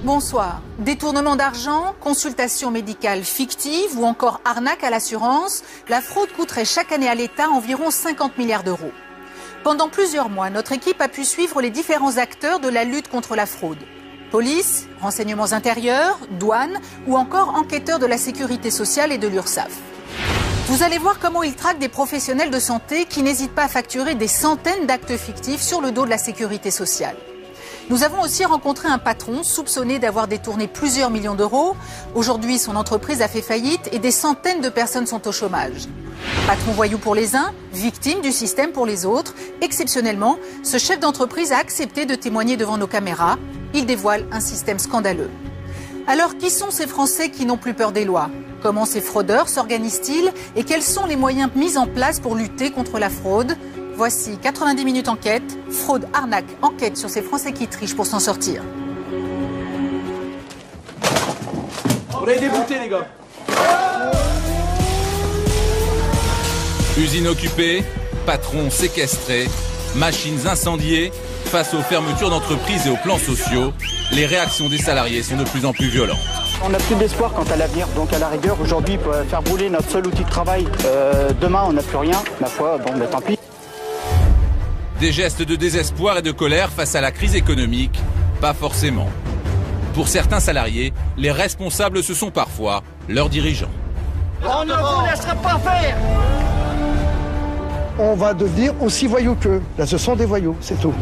Bonsoir. Détournement d'argent, consultation médicale fictive ou encore arnaque à l'assurance, la fraude coûterait chaque année à l'État environ 50 milliards d'euros. Pendant plusieurs mois, notre équipe a pu suivre les différents acteurs de la lutte contre la fraude. Police, renseignements intérieurs, douane ou encore enquêteurs de la sécurité sociale et de l'URSSAF. Vous allez voir comment ils traquent des professionnels de santé qui n'hésitent pas à facturer des centaines d'actes fictifs sur le dos de la sécurité sociale. Nous avons aussi rencontré un patron soupçonné d'avoir détourné plusieurs millions d'euros. Aujourd'hui, son entreprise a fait faillite et des centaines de personnes sont au chômage. Patron voyou pour les uns, victime du système pour les autres. Exceptionnellement, ce chef d'entreprise a accepté de témoigner devant nos caméras. Il dévoile un système scandaleux. Alors, qui sont ces Français qui n'ont plus peur des lois? Comment ces fraudeurs s'organisent-ils? Et quels sont les moyens mis en place pour lutter contre la fraude? Voici 90 minutes enquête, fraude, arnaque, enquête sur ces Français qui trichent pour s'en sortir. On a débouté les gars. Usine occupée, patrons séquestrés, machines incendiées, face aux fermetures d'entreprises et aux plans sociaux, les réactions des salariés sont de plus en plus violentes. On n'a plus d'espoir quant à l'avenir, donc à la rigueur, aujourd'hui, pour faire brûler notre seul outil de travail, demain on n'a plus rien, ma foi, bon, tant pis. Des gestes de désespoir et de colère face à la crise économique? Pas forcément. Pour certains salariés, les responsables ce sont parfois leurs dirigeants. On ne vous laissera pas faire! On va devenir aussi voyous qu'eux. Là, ce sont des voyous, c'est tout.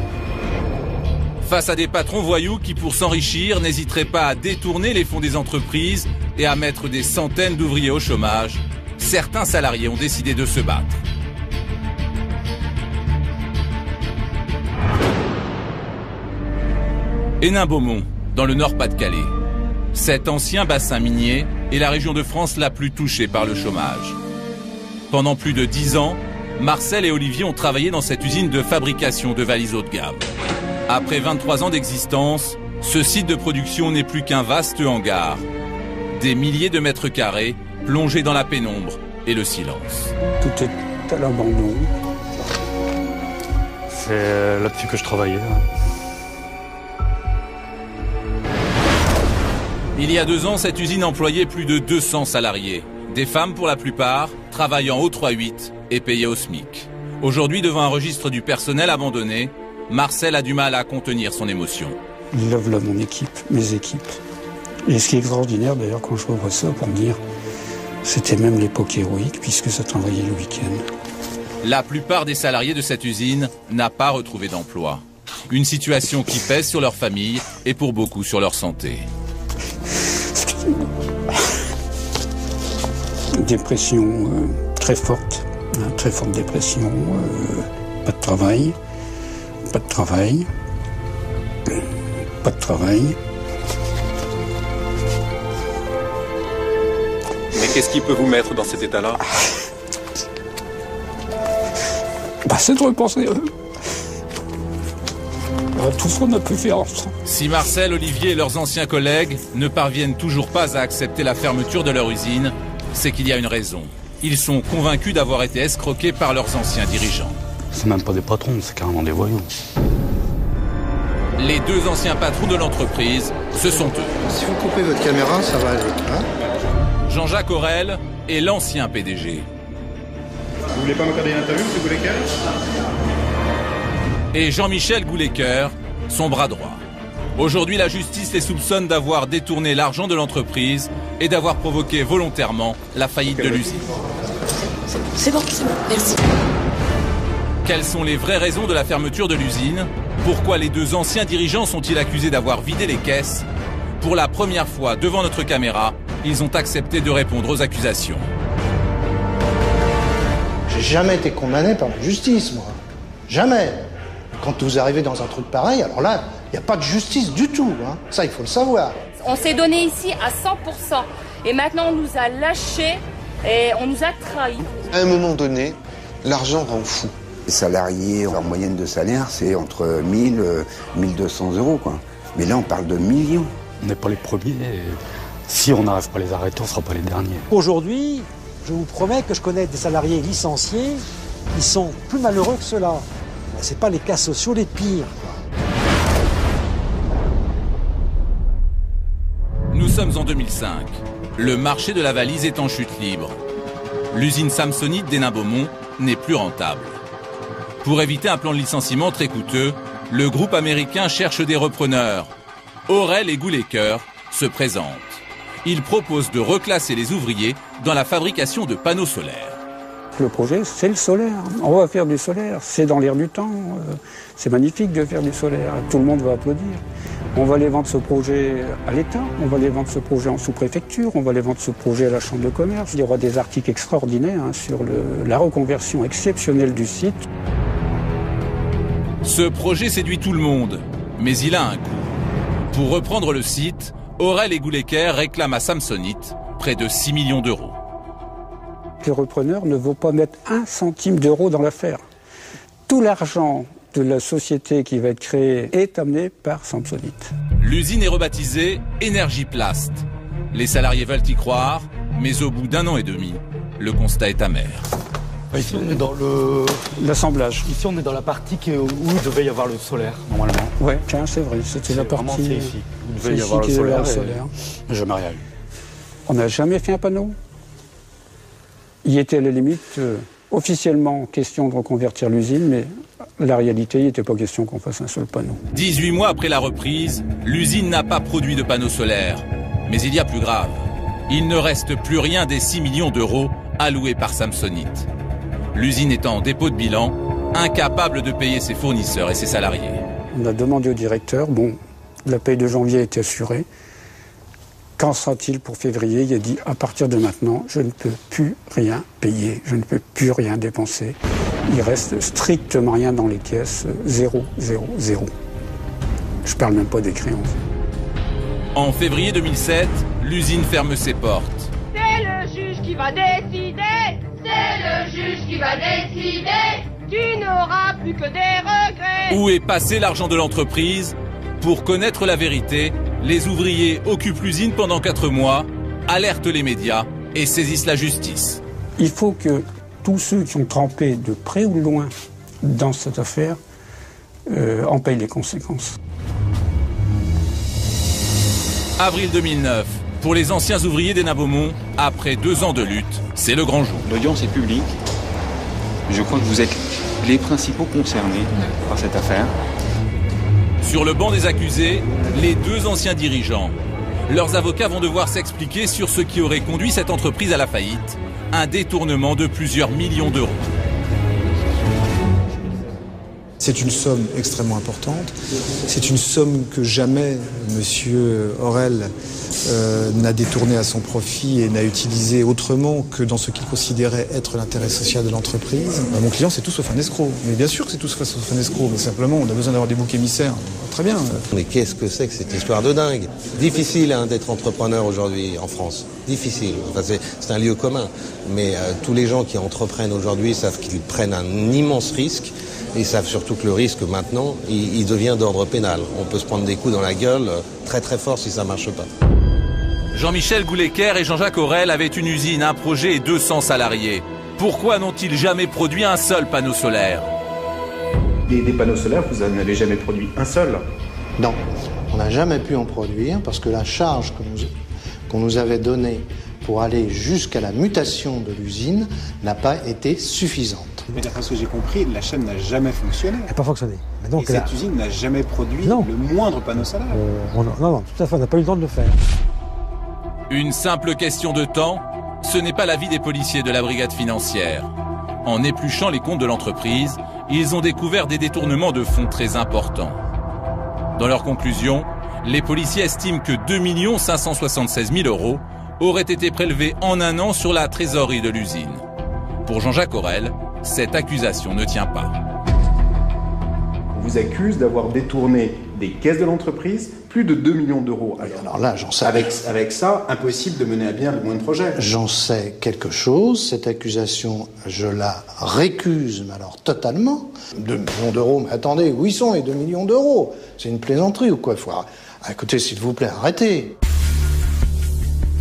Face à des patrons voyous qui, pour s'enrichir, n'hésiteraient pas à détourner les fonds des entreprises et à mettre des centaines d'ouvriers au chômage, certains salariés ont décidé de se battre. Hénin-Beaumont, dans le Nord-Pas-de-Calais. Cet ancien bassin minier est la région de France la plus touchée par le chômage. Pendant plus de 10 ans, Marcel et Olivier ont travaillé dans cette usine de fabrication de valises haut de gamme. Après 23 ans d'existence, ce site de production n'est plus qu'un vaste hangar. Des milliers de mètres carrés plongés dans la pénombre et le silence. Tout est à l'abandon. C'est là-dessus que je travaillais. Il y a 2 ans, cette usine employait plus de 200 salariés. Des femmes pour la plupart, travaillant au 3-8 et payées au SMIC. Aujourd'hui, devant un registre du personnel abandonné, Marcel a du mal à contenir son émotion. Il love là mon équipe, mes équipes. Et ce qui est extraordinaire d'ailleurs quand je revois ça pour me dire, c'était même l'époque héroïque puisque ça travaillait le week-end. La plupart des salariés de cette usine n'a pas retrouvé d'emploi. Une situation qui pèse sur leur famille et pour beaucoup sur leur santé. Dépression très forte, très forte dépression, pas de travail, pas de travail, pas de travail. Mais qu'est-ce qui peut vous mettre dans cet état-là? C'est de repenser à tout ce qu'on a pu faire ensemble. Si Marcel, Olivier et leurs anciens collègues ne parviennent toujours pas à accepter la fermeture de leur usine, c'est qu'il y a une raison. Ils sont convaincus d'avoir été escroqués par leurs anciens dirigeants. C'est même pas des patrons, c'est carrément des voyous. Les 2 anciens patrons de l'entreprise, ce sont eux. Si vous coupez votre caméra, ça va aller. Hein? Jean-Jacques Aurel est l'ancien PDG. Vous voulez pas m'accorder une interview, M. Goulecker? Et Jean-Michel Goulecker, son bras droit. Aujourd'hui, la justice les soupçonne d'avoir détourné l'argent de l'entreprise et d'avoir provoqué volontairement la faillite de l'usine. C'est bon, merci. Quelles sont les vraies raisons de la fermeture de l'usine? Pourquoi les 2 anciens dirigeants sont-ils accusés d'avoir vidé les caisses? Pour la première fois devant notre caméra, ils ont accepté de répondre aux accusations. J'ai jamais été condamné par la justice, moi. Jamais. Quand vous arrivez dans un truc pareil, alors là, il n'y a pas de justice du tout. Hein. Ça, il faut le savoir. On s'est donné ici à 100%. Et maintenant, on nous a lâchés et on nous a trahis. À un moment donné, l'argent rend fou. Les salariés, leur moyenne de salaire, c'est entre 1000 et 1200 euros, quoi. Mais là, on parle de millions. On n'est pas les premiers. Et si on n'arrive pas à les arrêter, on ne sera pas les derniers. Aujourd'hui, je vous promets que je connais des salariés licenciés, ils sont plus malheureux que ceux-là. C'est pas les cas sociaux les pires, quoi. Nous sommes en 2005. Le marché de la valise est en chute libre. L'usine Samsonite d'Hénin-Beaumont n'est plus rentable. Pour éviter un plan de licenciement très coûteux, le groupe américain cherche des repreneurs. Aurel et Goulecker se présentent. Ils proposent de reclasser les ouvriers dans la fabrication de panneaux solaires. Le projet, c'est le solaire. On va faire du solaire. C'est dans l'air du temps. C'est magnifique de faire du solaire. Tout le monde va applaudir. On va aller vendre ce projet à l'État. On va aller vendre ce projet en sous-préfecture. On va aller vendre ce projet à la Chambre de commerce. Il y aura des articles extraordinaires sur la reconversion exceptionnelle du site. Ce projet séduit tout le monde, mais il a un coût. Pour reprendre le site, Aurel et Goulecker réclament à Samsonite près de 6 millions d'euros. Les repreneurs ne vont pas mettre 1 centime d'euro dans l'affaire. Tout l'argent de la société qui va être créée est amené par Samsonite. L'usine est rebaptisée Énergie-Plast. Les salariés veulent y croire, mais au bout d'1 an et demi, le constat est amer. Ici, on est dans l'assemblage. Ici, on est dans la partie où il devait y avoir le solaire, normalement. Ouais, tiens, c'est vrai. C'était la partie. C'est ici. Il devait y avoir le solaire. Jamais rien eu. On n'a jamais fait un panneau. Il était à la limite officiellement question de reconvertir l'usine, mais la réalité, il n'était pas question qu'on fasse un seul panneau. 18 mois après la reprise, l'usine n'a pas produit de panneaux solaires. Mais il y a plus grave. Il ne reste plus rien des 6 millions d'euros alloués par Samsonite. L'usine est en dépôt de bilan, incapable de payer ses fournisseurs et ses salariés. On a demandé au directeur, la paye de janvier a été assurée. Qu'en sera-t-il pour février? Il a dit, à partir de maintenant, je ne peux plus rien payer, je ne peux plus rien dépenser. Il reste strictement rien dans les caisses, 0, 0, 0. Je parle même pas des créances. En février 2007, l'usine ferme ses portes. C'est le juge qui va décider. C'est le juge qui va décider. Tu n'auras plus que des regrets. Où est passé l'argent de l'entreprise? Pour connaître la vérité, les ouvriers occupent l'usine pendant 4 mois, alertent les médias et saisissent la justice. Il faut que tous ceux qui ont trempé de près ou de loin dans cette affaire en payent les conséquences. Avril 2009, pour les anciens ouvriers d'Hénin-Beaumont, après 2 ans de lutte, c'est le grand jour. L'audience est publique. Je crois que vous êtes les principaux concernés par cette affaire. Sur le banc des accusés, les 2 anciens dirigeants. Leurs avocats vont devoir s'expliquer sur ce qui aurait conduit cette entreprise à la faillite, un détournement de plusieurs millions d'euros. C'est une somme extrêmement importante. C'est une somme que jamais M. Aurel n'a détournée à son profit et n'a utilisée autrement que dans ce qu'il considérait être l'intérêt social de l'entreprise. Mon client, c'est tout sauf un escroc. Mais bien sûr que c'est tout sauf un escroc, mais simplement, on a besoin d'avoir des boucs émissaires. Très bien. Mais qu'est-ce que c'est que cette histoire de dingue? Difficile d'être entrepreneur aujourd'hui en France. Difficile. Enfin, c'est un lieu commun. Mais tous les gens qui entreprennent aujourd'hui savent qu'ils prennent un immense risque. Et ils savent surtout que le risque, maintenant, il devient d'ordre pénal. On peut se prendre des coups dans la gueule très très fort si ça ne marche pas. Jean-Michel Goulecker et Jean-Jacques Aurel avaient une usine, un projet et 200 salariés. Pourquoi n'ont-ils jamais produit un seul panneau solaire? Des panneaux solaires, vous n'en avez jamais produit un seul? Non, on n'a jamais pu en produire parce que la charge qu'on nous avait donnée pour aller jusqu'à la mutation de l'usine n'a pas été suffisante. Mais d'après ce que j'ai compris, la chaîne n'a jamais fonctionné. Elle n'a pas fonctionné. Mais donc, cette usine n'a jamais produit le moindre panneau solaire. Non, tout à fait, on n'a pas eu le temps de le faire. Une simple question de temps, ce n'est pas l'avis des policiers de la brigade financière. En épluchant les comptes de l'entreprise, ils ont découvert des détournements de fonds très importants. Dans leur conclusion, les policiers estiment que 2 576 000 euros auraient été prélevés en 1 an sur la trésorerie de l'usine. Pour Jean-Jacques Aurel, cette accusation ne tient pas. On vous accuse d'avoir détourné des caisses de l'entreprise plus de 2 millions d'euros. Alors là, j'en sais... Avec ça, impossible de mener à bien le moindre projet. J'en sais quelque chose. Cette accusation, je la récuse, mais alors totalement. 2 millions d'euros, mais attendez, où ils sont les 2 millions d'euros? C'est une plaisanterie ou quoi? Écoutez, s'il vous plaît, arrêtez.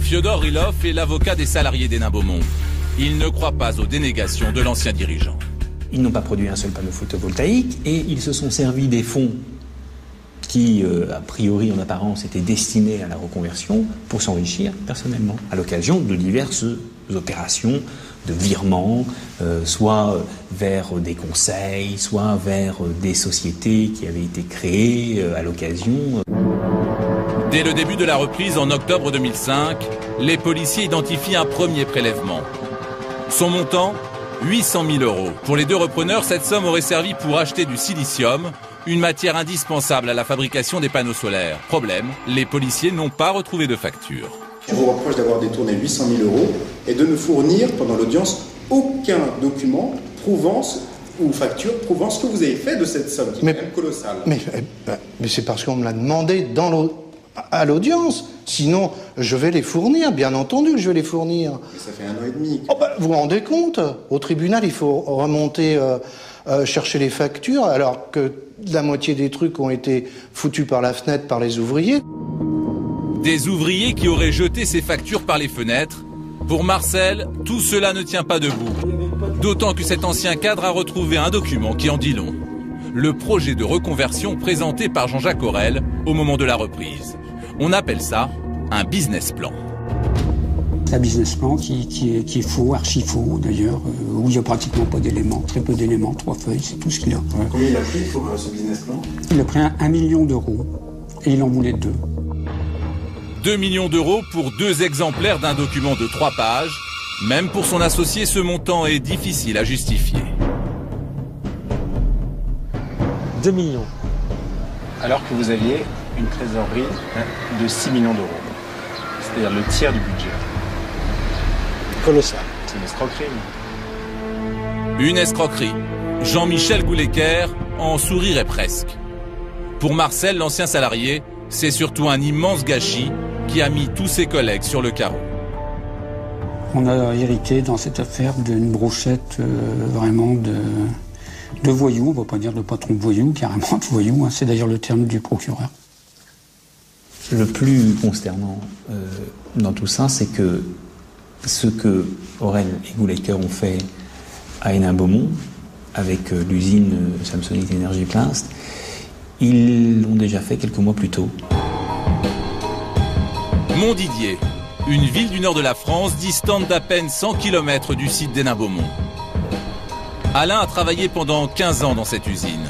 Fyodor Rylov est l'avocat des salariés d'Hénin-Beaumont. Il ne croit pas aux dénégations de l'ancien dirigeant. Ils n'ont pas produit un seul panneau photovoltaïque et ils se sont servis des fonds qui, a priori, en apparence, étaient destinés à la reconversion pour s'enrichir personnellement, à l'occasion de diverses opérations de virements, soit vers des conseils, soit vers des sociétés qui avaient été créées à l'occasion. Dès le début de la reprise, en octobre 2005, les policiers identifient un premier prélèvement. Son montant, 800 000 €. Pour les deux repreneurs, cette somme aurait servi pour acheter du silicium, une matière indispensable à la fabrication des panneaux solaires. Problème, les policiers n'ont pas retrouvé de facture. On vous reproche d'avoir détourné 800 000 € et de ne fournir pendant l'audience aucun document prouvant ou facture prouvant ce que vous avez fait de cette somme, qui est quand même colossale. Mais c'est parce qu'on me l'a demandé à l'audience. Sinon, je vais les fournir, bien entendu que je vais les fournir. Mais ça fait 1 an et demi. Vous vous rendez compte? Au tribunal, il faut remonter, chercher les factures, alors que la moitié des trucs ont été foutus par la fenêtre par les ouvriers. Des ouvriers qui auraient jeté ces factures par les fenêtres. Pour Marcel, tout cela ne tient pas debout. D'autant que cet ancien cadre a retrouvé un document qui en dit long. Le projet de reconversion présenté par Jean-Jacques Aurel au moment de la reprise. On appelle ça un business plan. C'est un business plan qui est faux, archi faux d'ailleurs, où il n'y a pratiquement pas d'éléments, très peu d'éléments, 3 feuilles, c'est tout ce qu'il a. Combien il a pris pour ce business plan? Il a pris 1 million d'euros et il en voulait 2. 2 millions d'euros pour 2 exemplaires d'un document de 3 pages. Même pour son associé, ce montant est difficile à justifier. 2 millions. Alors que vous aviez une trésorerie de 6 millions d'euros. C'est-à-dire le tiers du budget. Colossal. C'est une escroquerie. Une escroquerie. Jean-Michel Goulecker en sourirait presque. Pour Marcel, l'ancien salarié, c'est surtout un immense gâchis qui a mis tous ses collègues sur le carreau. On a hérité dans cette affaire d'une brochette vraiment de voyous, on ne va pas dire de patron de voyous, carrément de voyous, hein. C'est d'ailleurs le terme du procureur. Le plus consternant dans tout ça, c'est que ce que Aurel et Goulecker ont fait à Hénin-Beaumont, avec l'usine Samsonite Energy Plast, ils l'ont déjà fait quelques mois plus tôt. Montdidier, une ville du nord de la France distante d'à peine 100 km du site d'Hénin-Beaumont. Alain a travaillé pendant 15 ans dans cette usine.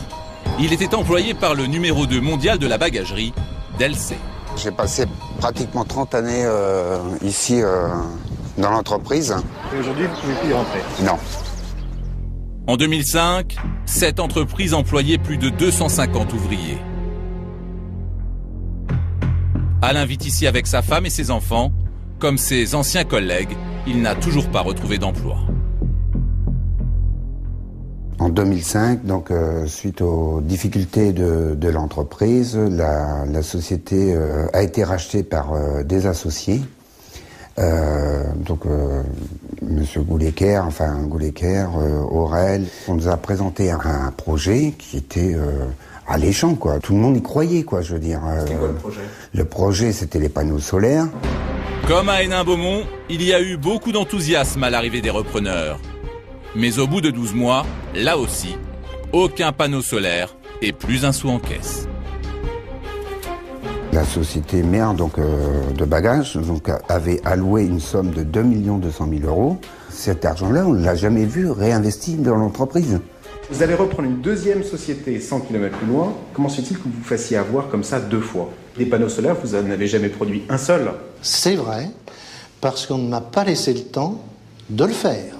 Il était employé par le numéro 2 mondial de la bagagerie, Delcé. J'ai passé pratiquement 30 années ici dans l'entreprise. Et aujourd'hui, vous ne pouvez plus y rentrer? Non. En 2005, cette entreprise employait plus de 250 ouvriers. Alain vit ici avec sa femme et ses enfants. Comme ses anciens collègues, il n'a toujours pas retrouvé d'emploi. En 2005, donc suite aux difficultés de l'entreprise, la société a été rachetée par des associés. Monsieur Goulecker, Aurel, on nous a présenté un projet qui était alléchant, quoi. Tout le monde y croyait, quoi, je veux dire. C'était quoi le projet? Le projet, c'était les panneaux solaires. Comme à Hénin-Beaumont, il y a eu beaucoup d'enthousiasme à l'arrivée des repreneurs. Mais au bout de 12 mois, là aussi, aucun panneau solaire et plus un sou en caisse. La société mère de bagages avait alloué une somme de 2 200 000 €. Cet argent-là, on ne l'a jamais vu réinvesti dans l'entreprise. Vous allez reprendre une deuxième société 100 km plus loin. Comment se fait-il que vous vous fassiez avoir comme ça 2 fois? Des panneaux solaires, vous n'en avez jamais produit un seul. C'est vrai, parce qu'on ne m'a pas laissé le temps de le faire.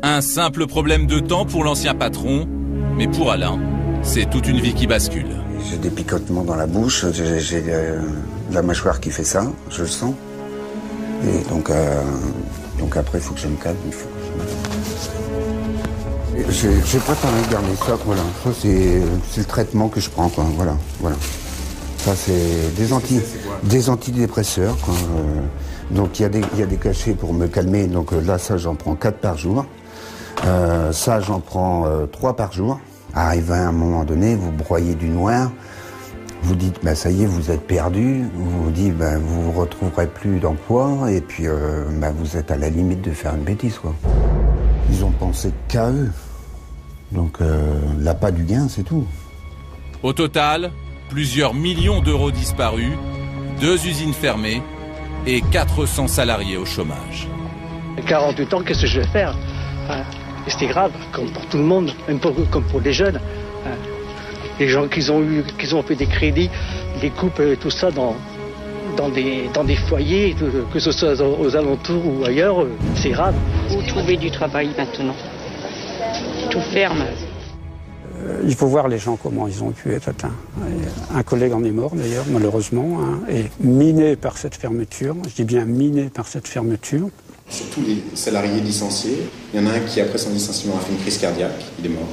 Un simple problème de temps pour l'ancien patron, mais pour Alain, c'est toute une vie qui bascule. J'ai des picotements dans la bouche, j'ai la mâchoire qui fait ça, je le sens. Et donc après, il faut que je me calme, il faut que je me... J'ai préparé le dernier stock, voilà. Ça, c'est le traitement que je prends, quoi. Voilà. Ça, c'est des antidépresseurs, quoi. Donc, il y a des cachets pour me calmer. Donc là, ça, j'en prends 4 par jour. Ça, j'en prends 3 par jour. Arrivé à un moment donné, vous broyez du noir. Vous dites, bah, ça y est, vous êtes perdu. Vous vous dites, bah, vous ne retrouverez plus d'emploi. Et puis, bah, vous êtes à la limite de faire une bêtise, quoi. Ils ont pensé qu'à eux. Donc l'appât du gain, c'est tout. Au total, plusieurs millions d'euros disparus, 2 usines fermées et 400 salariés au chômage. 48 ans, qu'est-ce que je vais faire? Et c'était grave, comme pour tout le monde, même comme pour les jeunes. Les gens qui ont fait des crédits, des coupes, tout ça dans des foyers, que ce soit aux alentours ou ailleurs, c'est grave. Où trouver du travail maintenant? Tout ferme. Il faut voir les gens comment ils ont pu être atteints. Un collègue en est mort d'ailleurs, malheureusement, et miné par cette fermeture. Je dis bien miné par cette fermeture. C'est tous les salariés licenciés. Il y en a un qui, après son licenciement, a fait une crise cardiaque. Il est mort.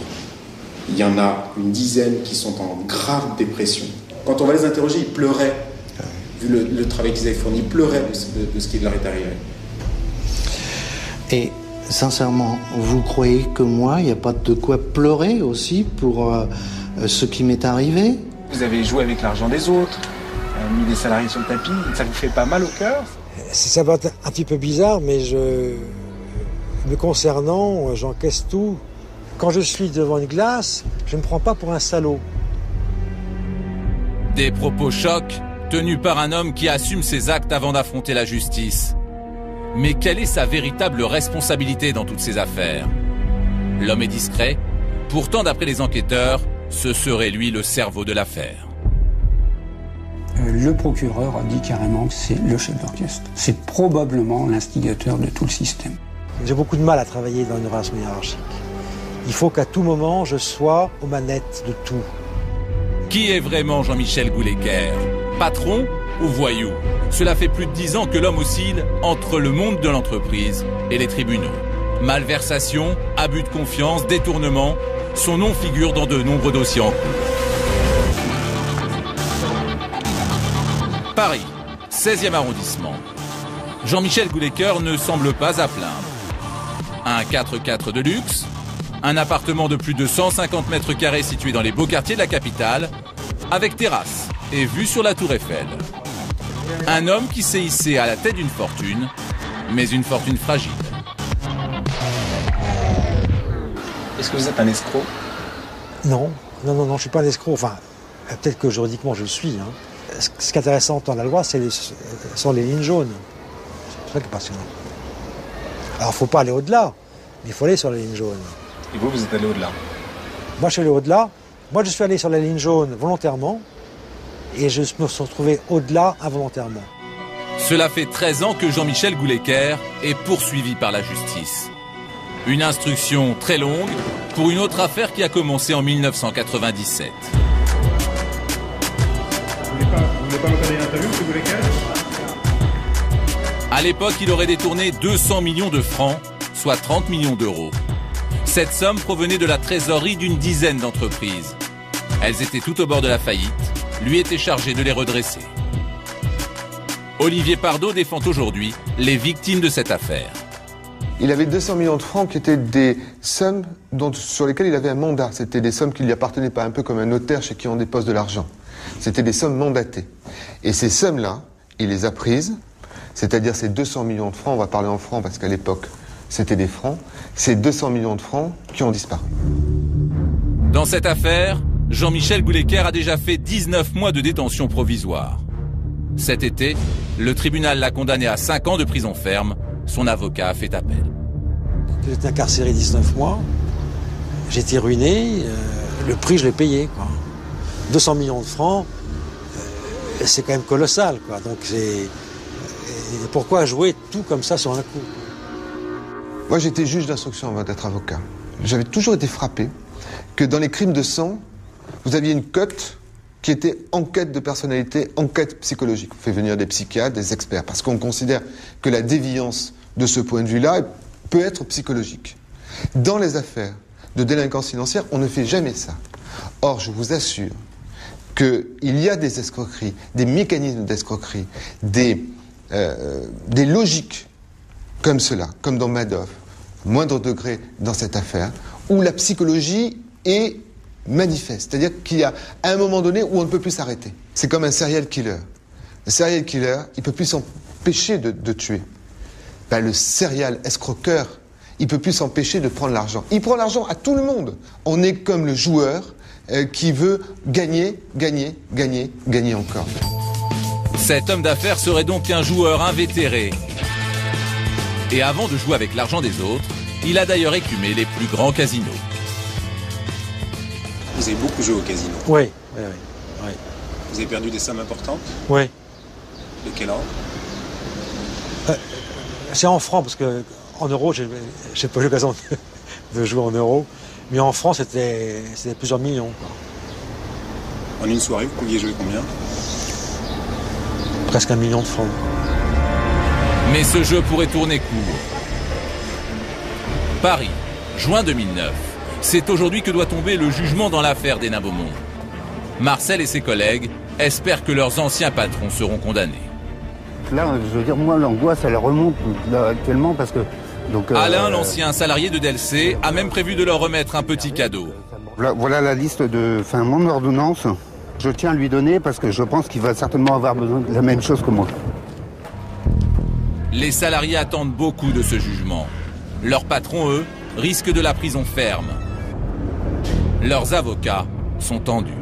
Il y en a une dizaine qui sont en grave dépression. Quand on va les interroger, ils pleuraient. Vu le travail qu'ils avaient fourni, ils pleuraient de ce qui leur est arrivé. Et sincèrement, vous croyez que moi, il n'y a pas de quoi pleurer aussi pour ce qui m'est arrivé? Vous avez joué avec l'argent des autres, mis des salariés sur le tapis, ça vous fait pas mal au cœur? Ça va être un petit peu bizarre, mais me concernant, j'encaisse tout. Quand je suis devant une glace, je ne me prends pas pour un salaud. Des propos chocs tenus par un homme qui assume ses actes avant d'affronter la justice. Mais quelle est sa véritable responsabilité dans toutes ces affaires? L'homme est discret, pourtant d'après les enquêteurs, ce serait lui le cerveau de l'affaire. Le procureur a dit carrément que c'est le chef d'orchestre. C'est probablement l'instigateur de tout le système. J'ai beaucoup de mal à travailler dans une relation hiérarchique. Il faut qu'à tout moment, je sois aux manettes de tout. Qui est vraiment Jean-Michel Gouleker? Patron ou voyou? Cela fait plus de 10 ans que l'homme oscille entre le monde de l'entreprise et les tribunaux. Malversation, abus de confiance, détournement, son nom figure dans de nombreux dossiers en cours. Paris, 16e arrondissement. Jean-Michel Gouleker ne semble pas à plaindre. Un 4x4 de luxe, un appartement de plus de 150 mètres carrés situé dans les beaux quartiers de la capitale, avec terrasse et vue sur la Tour Eiffel. Un homme qui s'est hissé à la tête d'une fortune, mais une fortune fragile. Est-ce que vous êtes un escroc? Non, je ne suis pas un escroc. Enfin, peut-être que juridiquement je le suis. Ce qui est intéressant dans la loi, sont les lignes jaunes. C'est ça qui est passionnant. Alors, il ne faut pas aller au-delà, mais il faut aller sur les lignes jaunes. Et vous êtes allé au-delà? Moi, je suis allé au-delà. Moi, je suis allé sur la ligne jaune volontairement, et je me suis retrouvé au-delà involontairement. Cela fait 13 ans que Jean-Michel Gouleker est poursuivi par la justice. Une instruction très longue pour une autre affaire qui a commencé en 1997. Vous voulez pas me donner une interview, M. Gouleker? À l'époque, il aurait détourné 200 millions de francs, soit 30 millions d'euros. Cette somme provenait de la trésorerie d'une dizaine d'entreprises. Elles étaient toutes au bord de la faillite. Lui était chargé de les redresser. Olivier Pardo défend aujourd'hui les victimes de cette affaire. Il avait 200 millions de francs qui étaient des sommes sur lesquelles il avait un mandat. C'était des sommes qui ne lui appartenaient pas, un peu comme un notaire chez qui on dépose de l'argent. C'était des sommes mandatées. Et ces sommes-là, il les a prises, c'est-à-dire ces 200 millions de francs, on va parler en francs parce qu'à l'époque, c'était des francs, ces 200 millions de francs qui ont disparu. Dans cette affaire, Jean-Michel Gouleker a déjà fait 19 mois de détention provisoire. Cet été, le tribunal l'a condamné à 5 ans de prison ferme. Son avocat a fait appel. J'étais incarcéré 19 mois, j'étais ruiné, le prix je l'ai payé, quoi. 200 millions de francs, c'est quand même colossal, quoi. Donc pourquoi jouer tout comme ça sur un coup? Moi j'étais juge d'instruction avant d'être avocat. J'avais toujours été frappé que dans les crimes de sang, vous aviez une cote qui était enquête de personnalité, enquête psychologique. On fait venir des psychiatres, des experts, parce qu'on considère que la déviance de ce point de vue-là peut être psychologique. Dans les affaires de délinquance financière, on ne fait jamais ça. Or, je vous assure qu'il y a des escroqueries, des mécanismes d'escroquerie, des logiques comme cela, comme dans Madoff, moindre degré dans cette affaire, où la psychologie est manifeste. C'est-à-dire qu'il y a un moment donné où on ne peut plus s'arrêter. C'est comme un serial killer. Le serial killer, il ne peut plus s'empêcher de tuer. Ben, le serial escroqueur, il ne peut plus s'empêcher de prendre l'argent. Il prend l'argent à tout le monde. On est comme le joueur qui veut gagner, gagner, gagner, gagner encore. Cet homme d'affaires serait donc un joueur invétéré. Et avant de jouer avec l'argent des autres, il a d'ailleurs écumé les plus grands casinos. Vous avez beaucoup joué au casino. Oui. Vous avez perdu des sommes importantes? Oui. De quel ordre? C'est en francs, parce que en euros, j'ai pas eu l'occasion de jouer en euros. Mais en francs, c'était plusieurs millions, quoi. En une soirée, vous pouviez jouer combien? Presque 1 million de francs. Mais ce jeu pourrait tourner court. Paris, juin 2009. C'est aujourd'hui que doit tomber le jugement dans l'affaire des Nains-Beaumont. Marcel et ses collègues espèrent que leurs anciens patrons seront condamnés. Là, je veux dire, moi, l'angoisse, elle remonte là, actuellement parce que... Donc, Alain, l'ancien salarié de Delcé, a même prévu de leur remettre un petit cadeau. Voilà la liste de... Enfin, mon ordonnance, je tiens à lui donner parce que je pense qu'il va certainement avoir besoin de la même chose que moi. Les salariés attendent beaucoup de ce jugement. Leurs patrons, eux, risquent de la prison ferme. Leurs avocats sont tendus.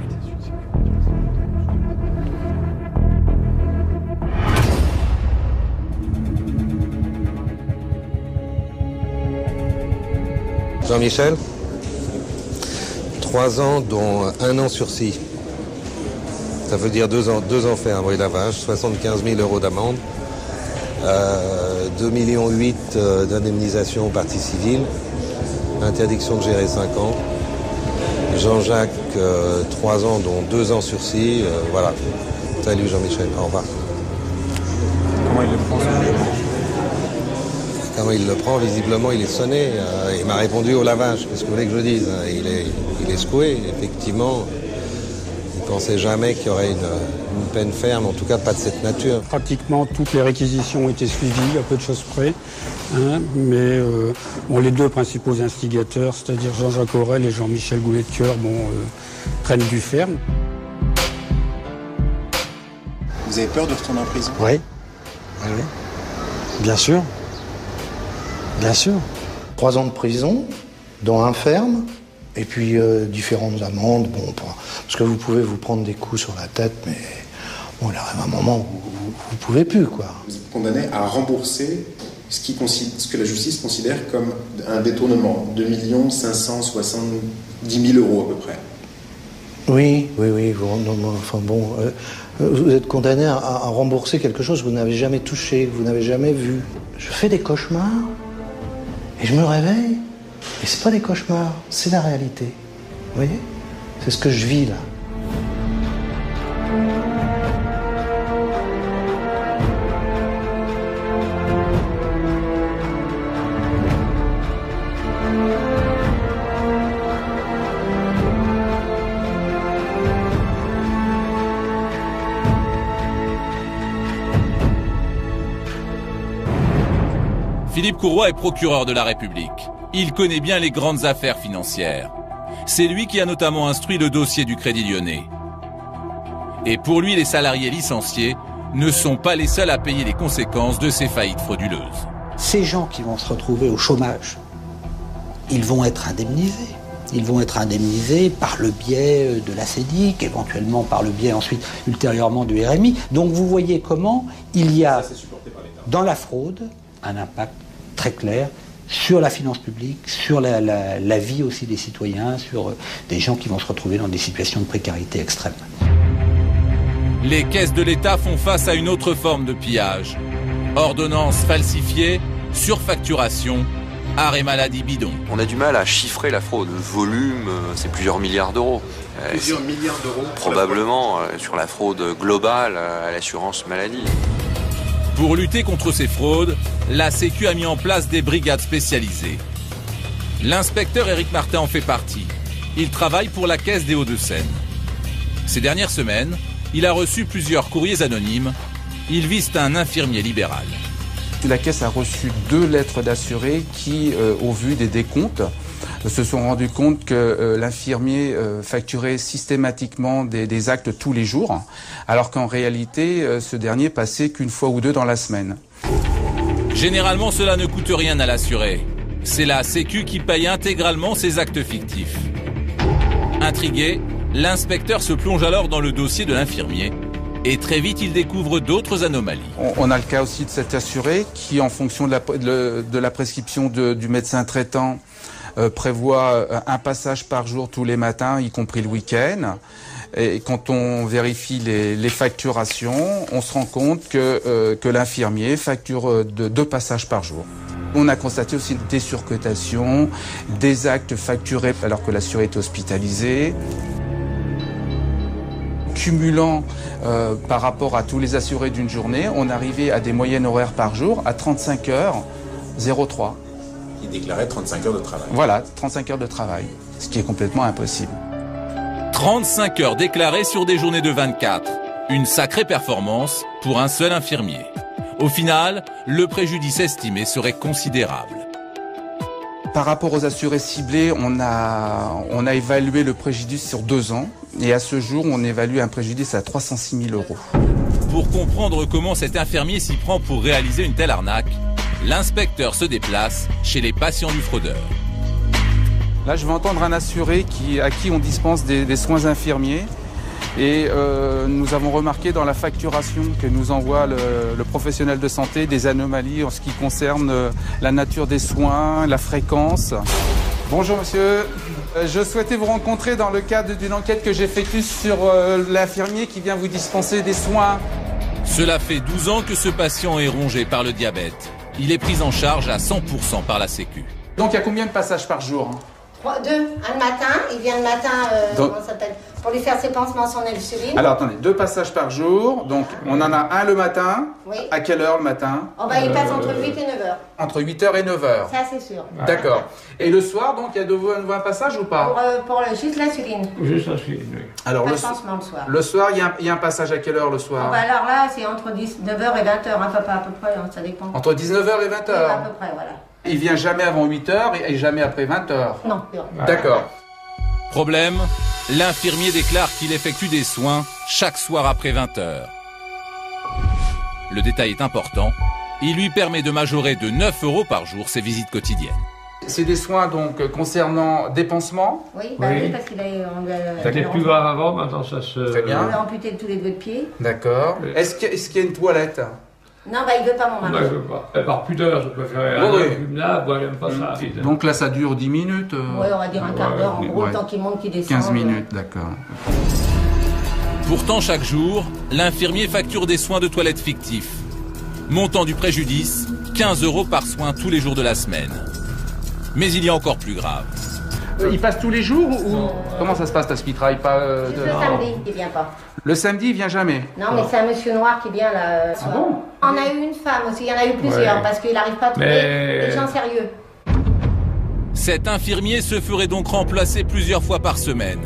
Jean-Michel, 3 ans dont 1 an sursis. Ça veut dire 2 ans ferme, oui, lavage, 75 000 € d'amende, 2,8 millions d'indemnisation aux parties civiles, interdiction de gérer 5 ans. Jean-Jacques, 3 ans dont 2 ans sursis, voilà. Salut Jean-Michel, au revoir. Comment il le prend, Comment il le prend? Visiblement, il est sonné. Il m'a répondu au lavage. Qu'est-ce que vous voulez que je dise? Il est secoué. Effectivement, il ne pensait jamais qu'il y aurait une peine ferme, en tout cas pas de cette nature. Pratiquement toutes les réquisitions ont été suivies, à peu de choses près. Mais les 2 principaux instigateurs, c'est-à-dire Jean-Jacques Aurel et Jean-Michel Goulet-de-Coeur, prennent du ferme. Vous avez peur de retourner en prison? Oui. Bien sûr. Bien sûr. 3 ans de prison, dont 1 ferme, et puis différentes amendes. Parce que vous pouvez vous prendre des coups sur la tête, mais il arrive un moment où vous ne pouvez plus, quoi. Vous êtes condamné à rembourser ce que la justice considère comme un détournement, 2 570 000 € à peu près. Oui. Vous êtes condamné à rembourser quelque chose que vous n'avez jamais touché, que vous n'avez jamais vu. Je fais des cauchemars et je me réveille. Et c'est pas des cauchemars, c'est la réalité. Vous voyez? C'est ce que je vis là. Philippe Courroy est procureur de la République. Il connaît bien les grandes affaires financières. C'est lui qui a notamment instruit le dossier du Crédit Lyonnais. Et pour lui, les salariés licenciés ne sont pas les seuls à payer les conséquences de ces faillites frauduleuses. Ces gens qui vont se retrouver au chômage, ils vont être indemnisés. Ils vont être indemnisés par le biais de la CEDIC, éventuellement par le biais ensuite, ultérieurement du RMI. Donc vous voyez comment il y a, dans la fraude, un impact très clair sur la finance publique, sur la vie aussi des citoyens, sur des gens qui vont se retrouver dans des situations de précarité extrême. Les caisses de l'État font face à une autre forme de pillage. Ordonnances falsifiées, surfacturation, arrêt maladie bidon. On a du mal à chiffrer la fraude. Le volume, c'est plusieurs milliards d'euros. Plusieurs milliards d'euros? Probablement sur la fraude globale à l'assurance maladie. Pour lutter contre ces fraudes, la Sécu a mis en place des brigades spécialisées. L'inspecteur Éric Martin en fait partie. Il travaille pour la Caisse des Hauts-de-Seine. Ces dernières semaines, il a reçu plusieurs courriers anonymes. Ils visent un infirmier libéral. La Caisse a reçu 2 lettres d'assurés qui, au vu des décomptes, se sont rendus compte que l'infirmier facturait systématiquement des actes tous les jours, alors qu'en réalité, ce dernier passait qu'1 fois ou 2 dans la semaine. Généralement, cela ne coûte rien à l'assuré. c'est la Sécu qui paye intégralement ces actes fictifs. Intrigué, l'inspecteur se plonge alors dans le dossier de l'infirmier et très vite il découvre d'autres anomalies. On a le cas aussi de cet assuré qui, en fonction de la prescription du médecin traitant, prévoit un passage par jour tous les matins, y compris le week-end. Et quand on vérifie les facturations, on se rend compte que l'infirmier facture de 2 passages par jour. On a constaté aussi des surcotations, des actes facturés alors que l'assuré est hospitalisé. Cumulant par rapport à tous les assurés d'une journée, on arrivait à des moyennes horaires par jour à 35 heures 03. Il déclarait 35 heures de travail. Voilà, 35 heures de travail, ce qui est complètement impossible. 35 heures déclarées sur des journées de 24. Une sacrée performance pour un seul infirmier. Au final, le préjudice estimé serait considérable. Par rapport aux assurés ciblés, on a évalué le préjudice sur 2 ans. Et à ce jour, on évalue un préjudice à 306 000 €. Pour comprendre comment cet infirmier s'y prend pour réaliser une telle arnaque, l'inspecteur se déplace chez les patients du fraudeur. Là, je vais entendre un assuré à qui on dispense des soins infirmiers. Et nous avons remarqué dans la facturation que nous envoie le professionnel de santé des anomalies en ce qui concerne la nature des soins, la fréquence. Bonjour monsieur, je souhaitais vous rencontrer dans le cadre d'une enquête que j'effectue sur l'infirmier qui vient vous dispenser des soins. Cela fait 12 ans que ce patient est rongé par le diabète. Il est pris en charge à 100% par la Sécu. Donc il y a combien de passages par jour? 2. Un le matin, il vient le matin, comment ça s'appelle, pour lui faire ses pansements son insuline. Alors attendez, 2 passages par jour, donc on en a un le matin. Oui. À quelle heure le matin? Il passe entre 8 et 9 heures. Entre 8h et 9h. Ça c'est sûr. D'accord. Et le soir, donc, il y a de nouveau un passage ou pas? Pour juste l'insuline. Juste l'insuline, oui. Alors, pas de pansement le soir. Le soir, il y a un passage à quelle heure le soir? Alors là, c'est entre 19h et 20h, à peu près, ça dépend. Entre 19h et 20h? À peu près, voilà. Il vient jamais avant 8h et jamais après 20h? Non. D'accord. Problème, l'infirmier déclare qu'il effectue des soins chaque soir après 20h. Le détail est important. Il lui permet de majorer de 9 € par jour ses visites quotidiennes. C'est des soins donc concernant des pansements? Oui, parce qu'il a... C'était plus grave avant, maintenant ça se... Très bien. On a amputé tous les doigts de pied. D'accord. Est-ce qu'il y a une toilette? Non, il veut pas, mon mari. Moi, je veux pas. Par pudeur, je préfère un gymnase, moi, j'aime pas ça. Donc là, ça dure 10 minutes? Oui, on va dire un quart d'heure, en gros, le temps qu'il monte, qu'il descend. 15 minutes, d'accord. Pourtant, chaque jour, l'infirmier facture des soins de toilette fictifs. Montant du préjudice, 15 € par soin tous les jours de la semaine. Mais il y a encore plus grave. Il passe tous les jours ou comment ça se passe parce qu'il travaille pas Le samedi, il vient pas. Le samedi, il vient jamais? Non, mais c'est un monsieur noir qui vient là. Ah bon? On a eu une femme aussi, il y en a eu plusieurs parce qu'il n'arrive pas à trouver des gens sérieux. Cet infirmier se ferait donc remplacer plusieurs fois par semaine.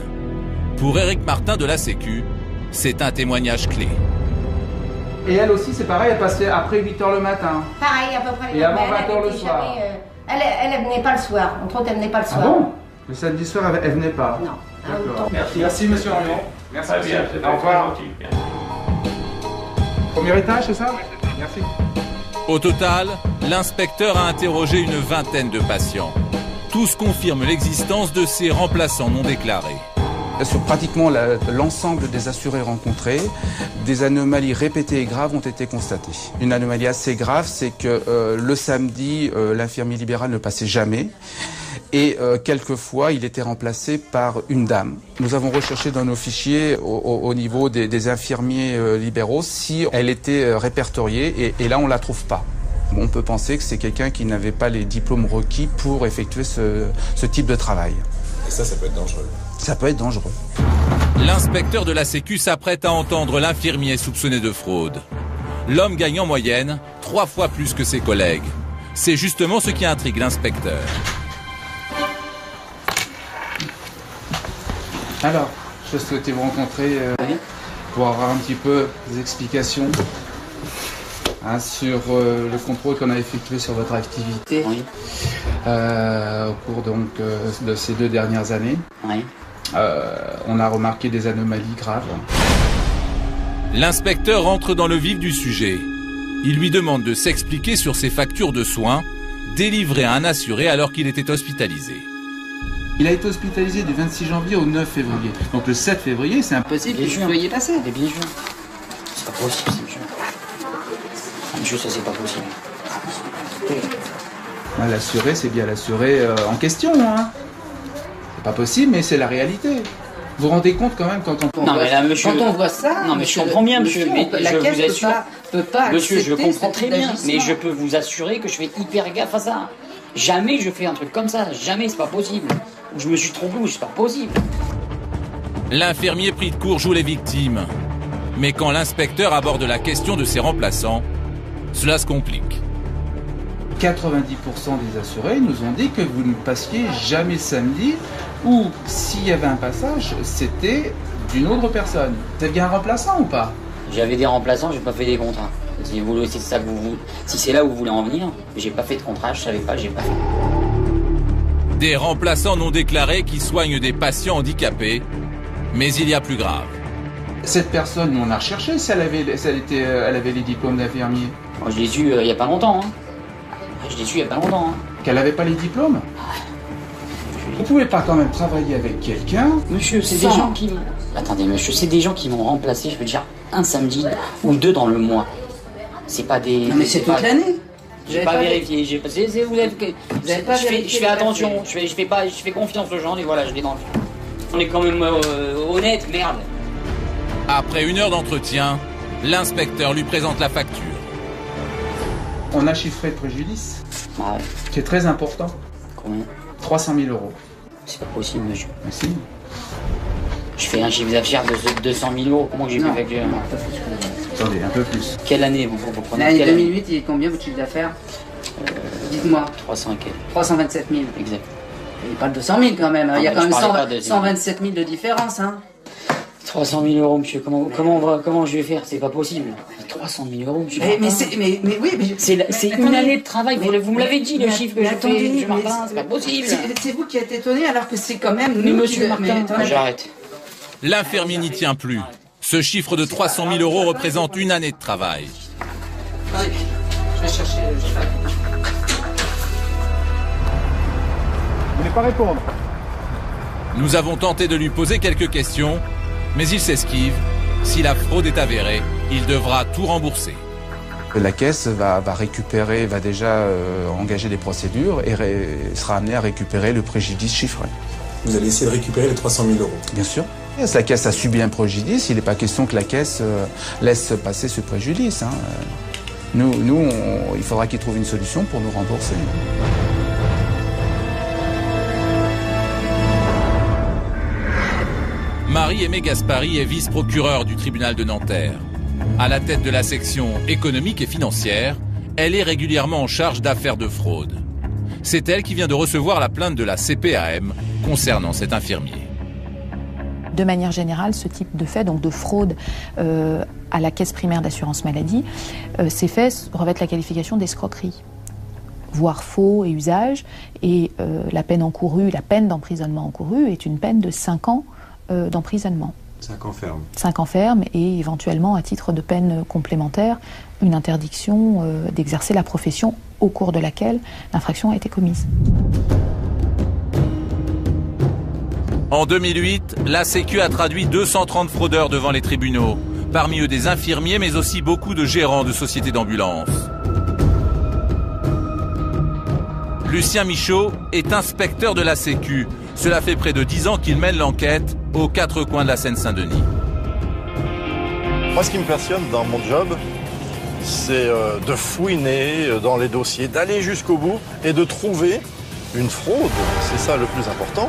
Pour Éric Martin de la Sécu, c'est un témoignage clé. Et elle aussi, c'est pareil, elle passait après 8h le matin? Pareil, à peu près. Et avant 20h le soir? Elle venait pas le soir. Entre autres, elle venait pas le soir. Ah bon? Le samedi soir, elle venait pas? Non. D'accord. Merci monsieur Henrion. Merci. Très bien, Au revoir. Premier étage, c'est ça? Merci. Au total, l'inspecteur a interrogé une vingtaine de patients. Tous confirment l'existence de ces remplaçants non déclarés. Sur pratiquement l'ensemble des assurés rencontrés, des anomalies répétées et graves ont été constatées. Une anomalie assez grave, c'est que le samedi, l'infirmier libéral ne passait jamais. Et quelquefois, il était remplacé par une dame. Nous avons recherché dans nos fichiers au niveau des infirmiers libéraux si elle était répertoriée et là, on ne la trouve pas. On peut penser que c'est quelqu'un qui n'avait pas les diplômes requis pour effectuer ce type de travail. Et ça peut être dangereux. Ça peut être dangereux. L'inspecteur de la Sécu s'apprête à entendre l'infirmier soupçonné de fraude. L'homme gagne en moyenne 3 fois plus que ses collègues. C'est justement ce qui intrigue l'inspecteur. Alors, je souhaitais vous rencontrer pour avoir un petit peu des explications sur le contrôle qu'on a effectué sur votre activité au cours donc, de ces 2 dernières années. Oui. On a remarqué des anomalies graves. L'inspecteur entre dans le vif du sujet. Il lui demande de s'expliquer sur ses factures de soins, délivré à un assuré alors qu'il était hospitalisé. Il a été hospitalisé du 26 janvier au 9 février. Donc le 7 février, c'est impossible que vous soyez passé. Les billets juin. C'est pas possible, c'est monsieur. Monsieur, ça c'est pas possible. L'assuré, c'est bien l'assuré en question. Hein. C'est pas possible, mais c'est la réalité. Vous vous rendez compte quand même quand on... Non, mais là, monsieur... Quand on voit ça... Non, mais je comprends bien, monsieur, mais la je caisse vous assure... peut pas monsieur, je accepter comprends ce très type bien, d'agissement. mais je peux vous assurer que je fais hyper gaffe à ça. Jamais je fais un truc comme ça. Jamais, c'est pas possible. Ou je me suis trompé, ou c'est pas possible. L'infirmier pris de court joue les victimes. Mais quand l'inspecteur aborde la question de ses remplaçants, cela se complique. 90% des assurés nous ont dit que vous ne passiez jamais samedi, ou s'il y avait un passage, c'était d'une autre personne. Vous aviez un remplaçant ou pas? J'avais des remplaçants, j'ai pas fait des contrats. Si vous voulez, c'est ça que si c'est là où vous voulez en venir, j'ai pas fait de contrat, je savais pas, j'ai pas fait. Des remplaçants non déclarés qui soignent des patients handicapés, mais il y a plus grave. Cette personne, nous on a recherché si elle avait les diplômes d'infirmier. Moi, je l'ai su il y a pas longtemps. Hein. Je l'ai su il y a pas longtemps. Hein. Qu'elle n'avait pas les diplômes? Vous pouvez pas quand même travailler avec quelqu'un? Monsieur, c'est des gens qui... Attendez, monsieur, c'est des gens qui m'ont remplacé, je veux dire, un samedi ou deux dans le mois. C'est pas des... Non, mais c'est toute l'année. J'ai pas vérifié, j'ai pas... Je fais attention, je fais confiance aux gens et voilà, je les dans le... On est quand même honnête, merde. Après 1 heure d'entretien, l'inspecteur lui présente la facture. On a chiffré le préjudice, qui est très important. Combien? 300 000 €. C'est pas possible, monsieur. Mais si. Je fais un chiffre d'affaires de 200 000 €. Comment j'ai pu facturer? Attendez, un peu plus. Quelle année vous prenez? L'année 2008, il est combien votre chiffre d'affaires? Dites-moi. 300 et quelques. 327 000. Exact. Il n'est pas de 200 000 quand même. Il y a quand même 127 000 de différence. Hein. 300 000 €, monsieur. Comment je vais faire? C'est pas possible. 300 000 €, monsieur. Mais oui, mais c'est une année de travail. Vous me l'avez dit, le chiffre que je fais, monsieur Martin. C'est pas possible. C'est vous qui êtes étonné alors que c'est quand même... Mais monsieur Martin, j'arrête. L'infirmier n'y tient plus. Ce chiffre de 300 000 € représente une année de travail. Allez, je vais chercher... Vous voulez pas répondre? Nous avons tenté de lui poser quelques questions, mais il s'esquive. Si la fraude est avérée, il devra tout rembourser. La caisse va récupérer, va déjà engager des procédures et sera amenée à récupérer le préjudice chiffré. Vous allez essayer de récupérer les 300 000 €? Bien sûr. Si la caisse a subi un préjudice, il n'est pas question que la caisse laisse passer ce préjudice. Hein. Nous il faudra qu'il trouve une solution pour nous rembourser. Marie-Aimée Gaspari est vice-procureure du tribunal de Nanterre. À la tête de la section économique et financière, elle est régulièrement en charge d'affaires de fraude. C'est elle qui vient de recevoir la plainte de la CPAM concernant cet infirmier. De manière générale, ce type de fait, donc de fraude à la caisse primaire d'assurance maladie, ces faits revêtent la qualification d'escroquerie, voire faux et usage. Et la peine encourue, la peine d'emprisonnement encourue est une peine de 5 ans d'emprisonnement. 5 ans ferme. 5 ans ferme et éventuellement, à titre de peine complémentaire, une interdiction d'exercer la profession au cours de laquelle l'infraction a été commise. En 2008, la Sécu a traduit 230 fraudeurs devant les tribunaux, parmi eux des infirmiers mais aussi beaucoup de gérants de sociétés d'ambulance. Lucien Michaud est inspecteur de la Sécu. Cela fait près de 10 ans qu'il mène l'enquête aux 4 coins de la Seine-Saint-Denis. Moi, ce qui me passionne dans mon job, c'est de fouiner dans les dossiers, d'aller jusqu'au bout et de trouver une fraude. C'est ça le plus important.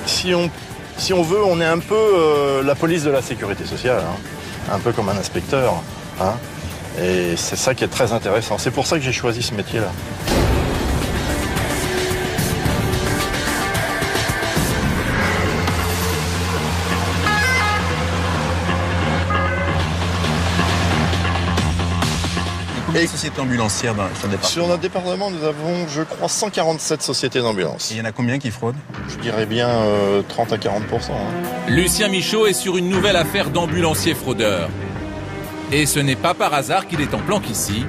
Si on veut, on est un peu la police de la sécurité sociale, hein, un peu comme un inspecteur. Hein, et c'est ça qui est très intéressant. C'est pour ça que j'ai choisi ce métier-là. Combien de sociétés ambulancières sur le département? Sur notre département, nous avons, je crois, 147 sociétés d'ambulance. Et il y en a combien qui fraudent? Je dirais bien 30 à 40%. Hein. Lucien Michaud est sur une nouvelle affaire d'ambulancier fraudeur. Et ce n'est pas par hasard qu'il est en planque ici.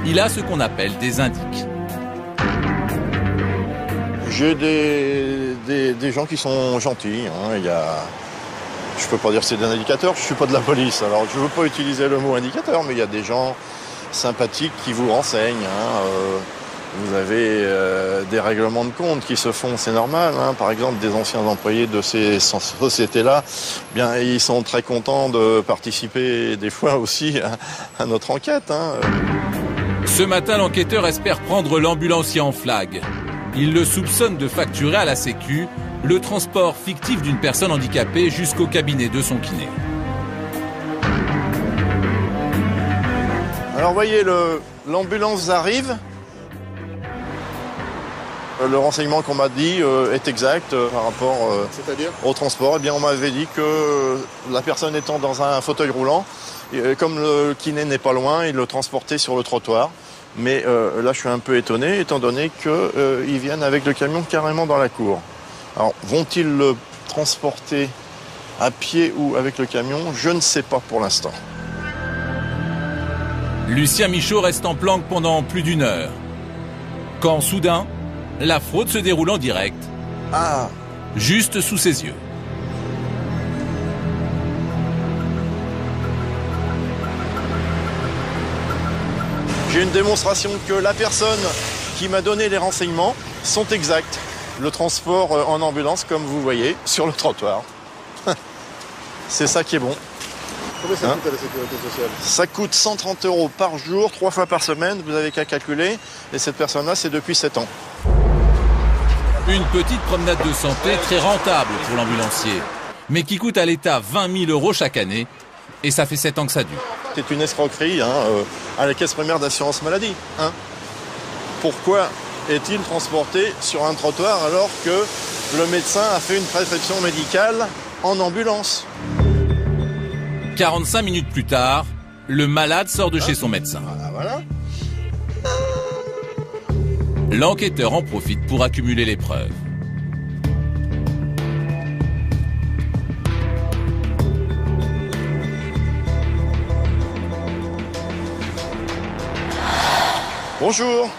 Il a ce qu'on appelle des indices. J'ai des gens qui sont gentils. Hein. Je peux pas dire que c'est des indicateurs, je suis pas de la police. Alors je veux pas utiliser le mot indicateur, mais il y a des gens sympathiques qui vous renseignent. Hein. Vous avez des règlements de compte qui se font, c'est normal. Hein. Par exemple, des anciens employés de ces sociétés-là, bien, ils sont très contents de participer des fois aussi à notre enquête. Hein. Ce matin, l'enquêteur espère prendre l'ambulancier en flag. Il le soupçonne de facturer à la Sécu le transport fictif d'une personne handicapée jusqu'au cabinet de son kiné. Alors, voyez, l'ambulance arrive. Le renseignement qu'on m'a dit est exact par rapport au transport. Eh bien, on m'avait dit que la personne étant dans un fauteuil roulant, comme le kiné n'est pas loin, il le transportait sur le trottoir. Mais là, je suis un peu étonné, étant donné qu'ils viennent avec le camion carrément dans la cour. Alors, vont-ils le transporter à pied ou avec le camion? Je ne sais pas pour l'instant. Lucien Michaud reste en planque pendant plus d'1 heure. Quand soudain, la fraude se déroule en direct, juste sous ses yeux. J'ai une démonstration que la personne qui m'a donné les renseignements sont exacts. Le transport en ambulance, comme vous voyez, sur le trottoir. C'est ça qui est bon. Combien ça coûte à la Sécurité sociale? Ça coûte 130 € par jour, 3 fois par semaine, vous avez qu'à calculer. Et cette personne-là, c'est depuis 7 ans. Une petite promenade de santé très rentable pour l'ambulancier, mais qui coûte à l'État 20 000 € chaque année. Et ça fait 7 ans que ça dure. C'est une escroquerie à la caisse primaire d'assurance maladie. Hein. Pourquoi est-il transporté sur un trottoir alors que le médecin a fait une prescription médicale en ambulance? 45 minutes plus tard, le malade sort de chez son médecin. Voilà. L'enquêteur en profite pour accumuler les preuves. Bonjour,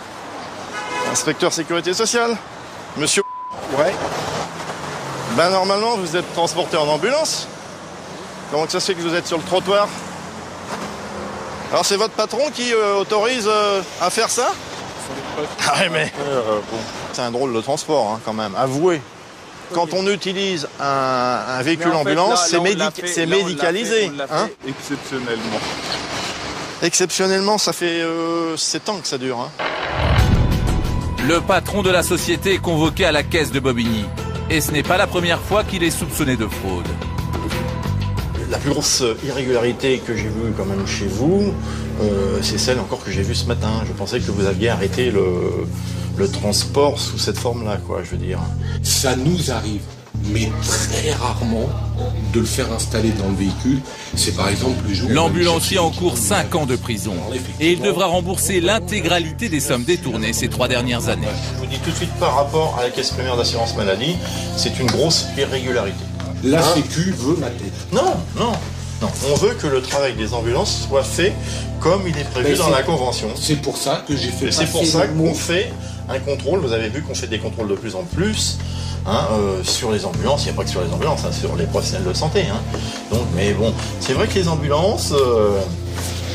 inspecteur sécurité sociale, monsieur. Ouais. Ben normalement vous êtes transporté en ambulance. Comment ça se fait que vous êtes sur le trottoir? Alors c'est votre patron qui autorise à faire ça? Ah ouais, mais bon. C'est un drôle de transport hein, quand même, avouez. Quand on utilise un véhicule ambulance, c'est médicalisé. Hein? Exceptionnellement. Exceptionnellement, ça fait 7 ans que ça dure. Hein. Le patron de la société est convoqué à la caisse de Bobigny. Et ce n'est pas la première fois qu'il est soupçonné de fraude. La plus grosse irrégularité que j'ai vue quand même chez vous, c'est celle encore que j'ai vue ce matin. Je pensais que vous aviez arrêté le transport sous cette forme-là, quoi, je veux dire. Ça nous arrive, mais très rarement, de le faire installer dans le véhicule. C'est par exemple le jour... L'ambulancier encourt 5 ans de prison. Et il devra rembourser l'intégralité des sommes détournées ces 3 dernières années. Je vous dis tout de suite par rapport à la caisse primaire d'assurance maladie, c'est une grosse irrégularité. La Sécu veut ma tête. Non. On veut que le travail des ambulances soit fait comme il est prévu dans la convention. C'est pour ça que j'ai fait passer c'est pour ça qu'on fait un contrôle. Vous avez vu qu'on fait des contrôles de plus en plus sur les ambulances. Il n'y a pas que sur les ambulances, sur les professionnels de santé. Hein. Donc, mais bon, c'est vrai que les ambulances...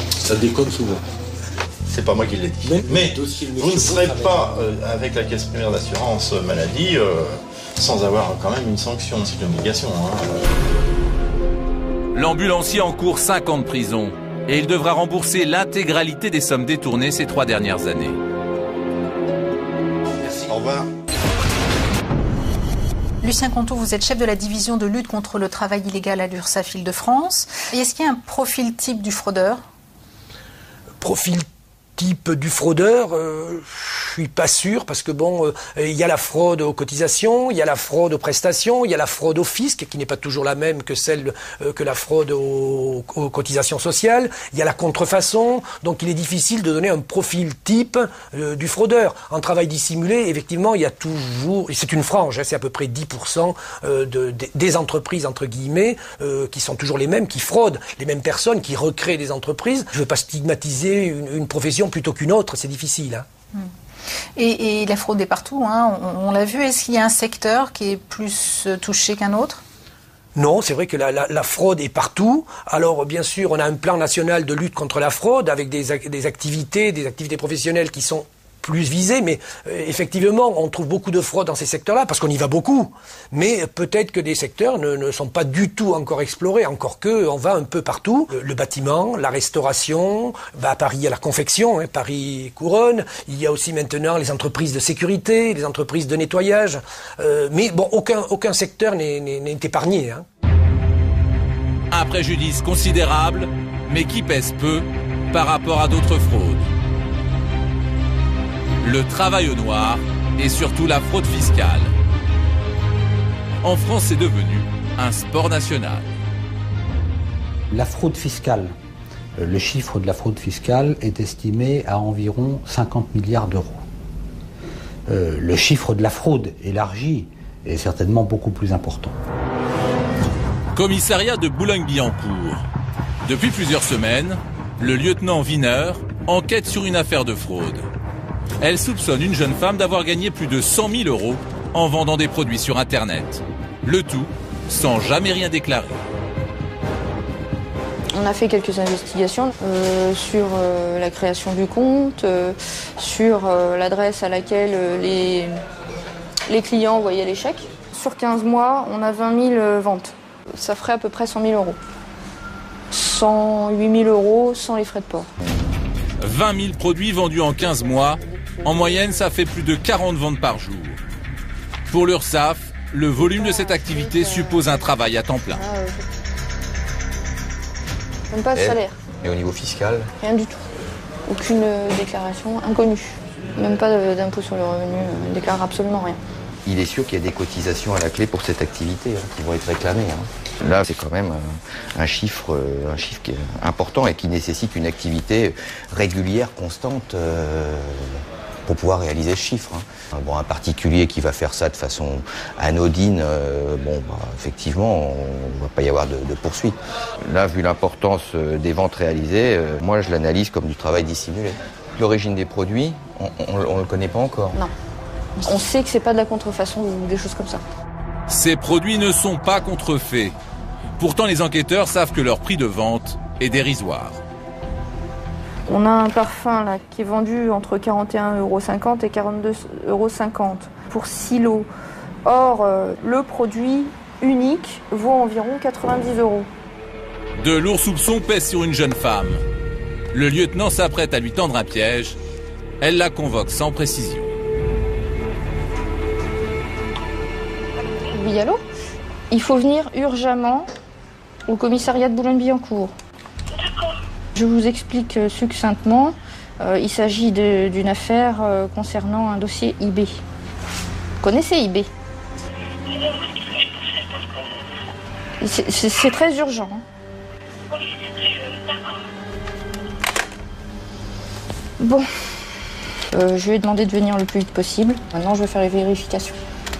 ça déconne souvent. C'est pas moi qui l'ai dit. Mais vous ne serez pas avec la caisse primaire d'assurance maladie sans avoir quand même une sanction, c'est une obligation. Hein. L'ambulancier encourt 5 ans de prison et il devra rembourser l'intégralité des sommes détournées ces 3 dernières années. Merci. Au revoir. Lucien Contoux, vous êtes chef de la division de lutte contre le travail illégal à l'URSSAF Île-de-France. Est-ce qu'il y a un profil type du fraudeur? Profil type du fraudeur, je suis pas sûr parce que bon, il y a la fraude aux cotisations, il y a la fraude aux prestations, il y a la fraude au fisc qui n'est pas toujours la même que celle que la fraude aux cotisations sociales, il y a la contrefaçon, donc il est difficile de donner un profil type du fraudeur. En travail dissimulé, effectivement, il y a toujours, c'est une frange, hein, c'est à peu près 10% des entreprises entre guillemets qui sont toujours les mêmes, qui fraudent, les mêmes personnes qui recréent des entreprises. Je veux pas stigmatiser une profession plutôt qu'une autre, c'est difficile. Hein. Et la fraude est partout, hein, on l'a vu. Est-ce qu'il y a un secteur qui est plus touché qu'un autre ? Non, c'est vrai que la fraude est partout. Alors, bien sûr, on a un plan national de lutte contre la fraude avec des activités professionnelles qui sont plus visées. Mais effectivement, on trouve beaucoup de fraude dans ces secteurs-là parce qu'on y va beaucoup. Mais peut-être que des secteurs ne sont pas du tout encore explorés, encore qu'on va un peu partout. Le bâtiment, la restauration, à Paris, il y a la confection, hein, Paris Couronne. Il y a aussi maintenant les entreprises de sécurité, les entreprises de nettoyage. Mais bon, aucun secteur n'est épargné. Hein. Un préjudice considérable, mais qui pèse peu par rapport à d'autres fraudes. Le travail au noir et surtout la fraude fiscale. En France, c'est devenu un sport national. La fraude fiscale, le chiffre de la fraude fiscale est estimé à environ 50 milliards d'euros. Le chiffre de la fraude élargie est certainement beaucoup plus important. Commissariat de Boulogne-Billancourt. Depuis plusieurs semaines, le lieutenant Wiener enquête sur une affaire de fraude. Elle soupçonne une jeune femme d'avoir gagné plus de 100 000 € en vendant des produits sur Internet. Le tout sans jamais rien déclarer. On a fait quelques investigations sur la création du compte, sur l'adresse à laquelle les clients envoyaient les chèques. Sur 15 mois, on a 20 000 ventes. Ça ferait à peu près 100 000 €. 108 000 € sans les frais de port. 20 000 produits vendus en 15 mois. En moyenne, ça fait plus de 40 ventes par jour. Pour l'URSSAF, le volume de cette activité suppose un travail à temps plein. Même pas de salaire. Et au niveau fiscal ? Rien du tout. Aucune déclaration, inconnue. Même pas d'impôt sur le revenu, on ne déclare absolument rien. Il est sûr qu'il y a des cotisations à la clé pour cette activité qui vont être réclamées. Là, c'est quand même un chiffre qui est important et qui nécessite une activité régulière, constante, pour pouvoir réaliser ce chiffre. Bon, un particulier qui va faire ça de façon anodine, effectivement, on ne va pas y avoir de poursuite. Là, vu l'importance des ventes réalisées, moi, je l'analyse comme du travail dissimulé. L'origine des produits, on ne le connaît pas encore. Non. On sait que c'est pas de la contrefaçon ou des choses comme ça. Ces produits ne sont pas contrefaits. Pourtant, les enquêteurs savent que leur prix de vente est dérisoire. On a un parfum là qui est vendu entre 41,50 € et 42,50 € pour 6 lots. Or, le produit unique vaut environ 90 €. De lourds soupçons pèsent sur une jeune femme. Le lieutenant s'apprête à lui tendre un piège. Elle la convoque sans précision. Oui, allô ? Il faut venir urgemment au commissariat de Boulogne-Billancourt. Je vous explique succinctement. Il s'agit d'une affaire concernant un dossier eBay. Vous connaissez eBay ? C'est très urgent. Bon. Je lui ai demandé de venir le plus vite possible. Maintenant, je vais faire les vérifications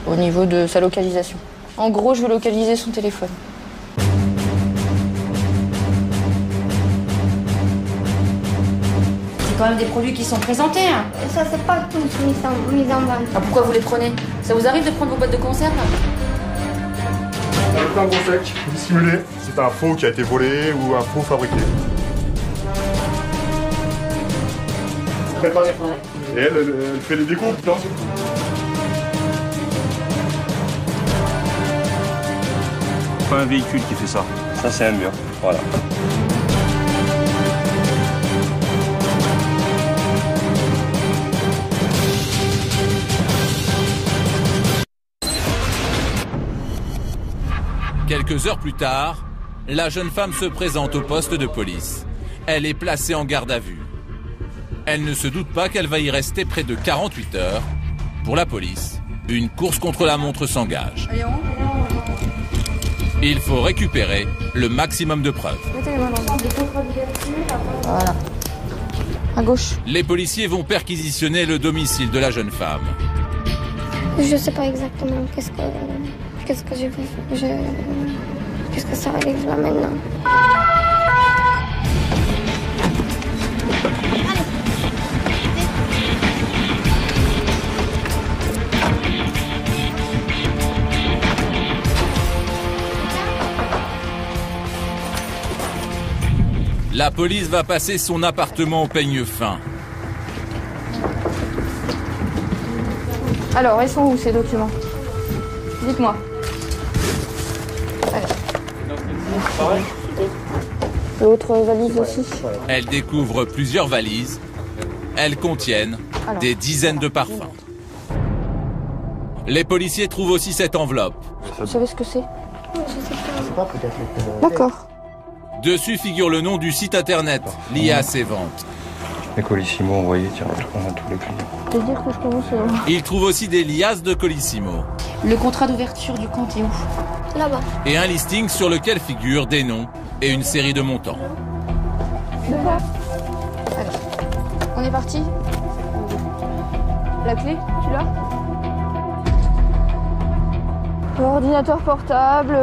au niveau de sa localisation. En gros, je vais localiser son téléphone. C'est quand même des produits qui sont présentés. Hein. Ça, c'est pas tout mis en vente. Ah, pourquoi vous les prenez ? Ça vous arrive de prendre vos boîtes de conserve ? Un gros sac dissimulé. C'est un faux qui a été volé ou un faux fabriqué. Préparé. Et elle fait les découpes, non ? Pas un véhicule qui fait ça. Ça, c'est un mur. Voilà. Quelques heures plus tard, la jeune femme se présente au poste de police. Elle est placée en garde à vue. Elle ne se doute pas qu'elle va y rester près de 48 heures. Pour la police, une course contre la montre s'engage. Il faut récupérer le maximum de preuves. Voilà. À gauche. Les policiers vont perquisitionner le domicile de la jeune femme. Je sais pas exactement qu'est-ce que j'ai fait. Qu'est-ce que ça arrive là maintenant? La police va passer son appartement au peigne fin. Alors, ils sont où ces documents? Dites-moi. L'autre valise aussi. Elle découvre plusieurs valises. Elles contiennent des dizaines de parfums. Les policiers trouvent aussi cette enveloppe. Vous savez ce que c'est? Je sais pas. D'accord. Dessus figure le nom du site internet lié à ces ventes. Les Colissimo envoyés, tiens, on a tous les clients. C'est-à-dire que je commence à... Il trouve aussi des liasses de Colissimo. Le contrat d'ouverture du compte est où? Là-bas. Et un listing sur lequel figurent des noms et une série de montants. Allez, on est parti. La clé, tu l'as? Ordinateur portable,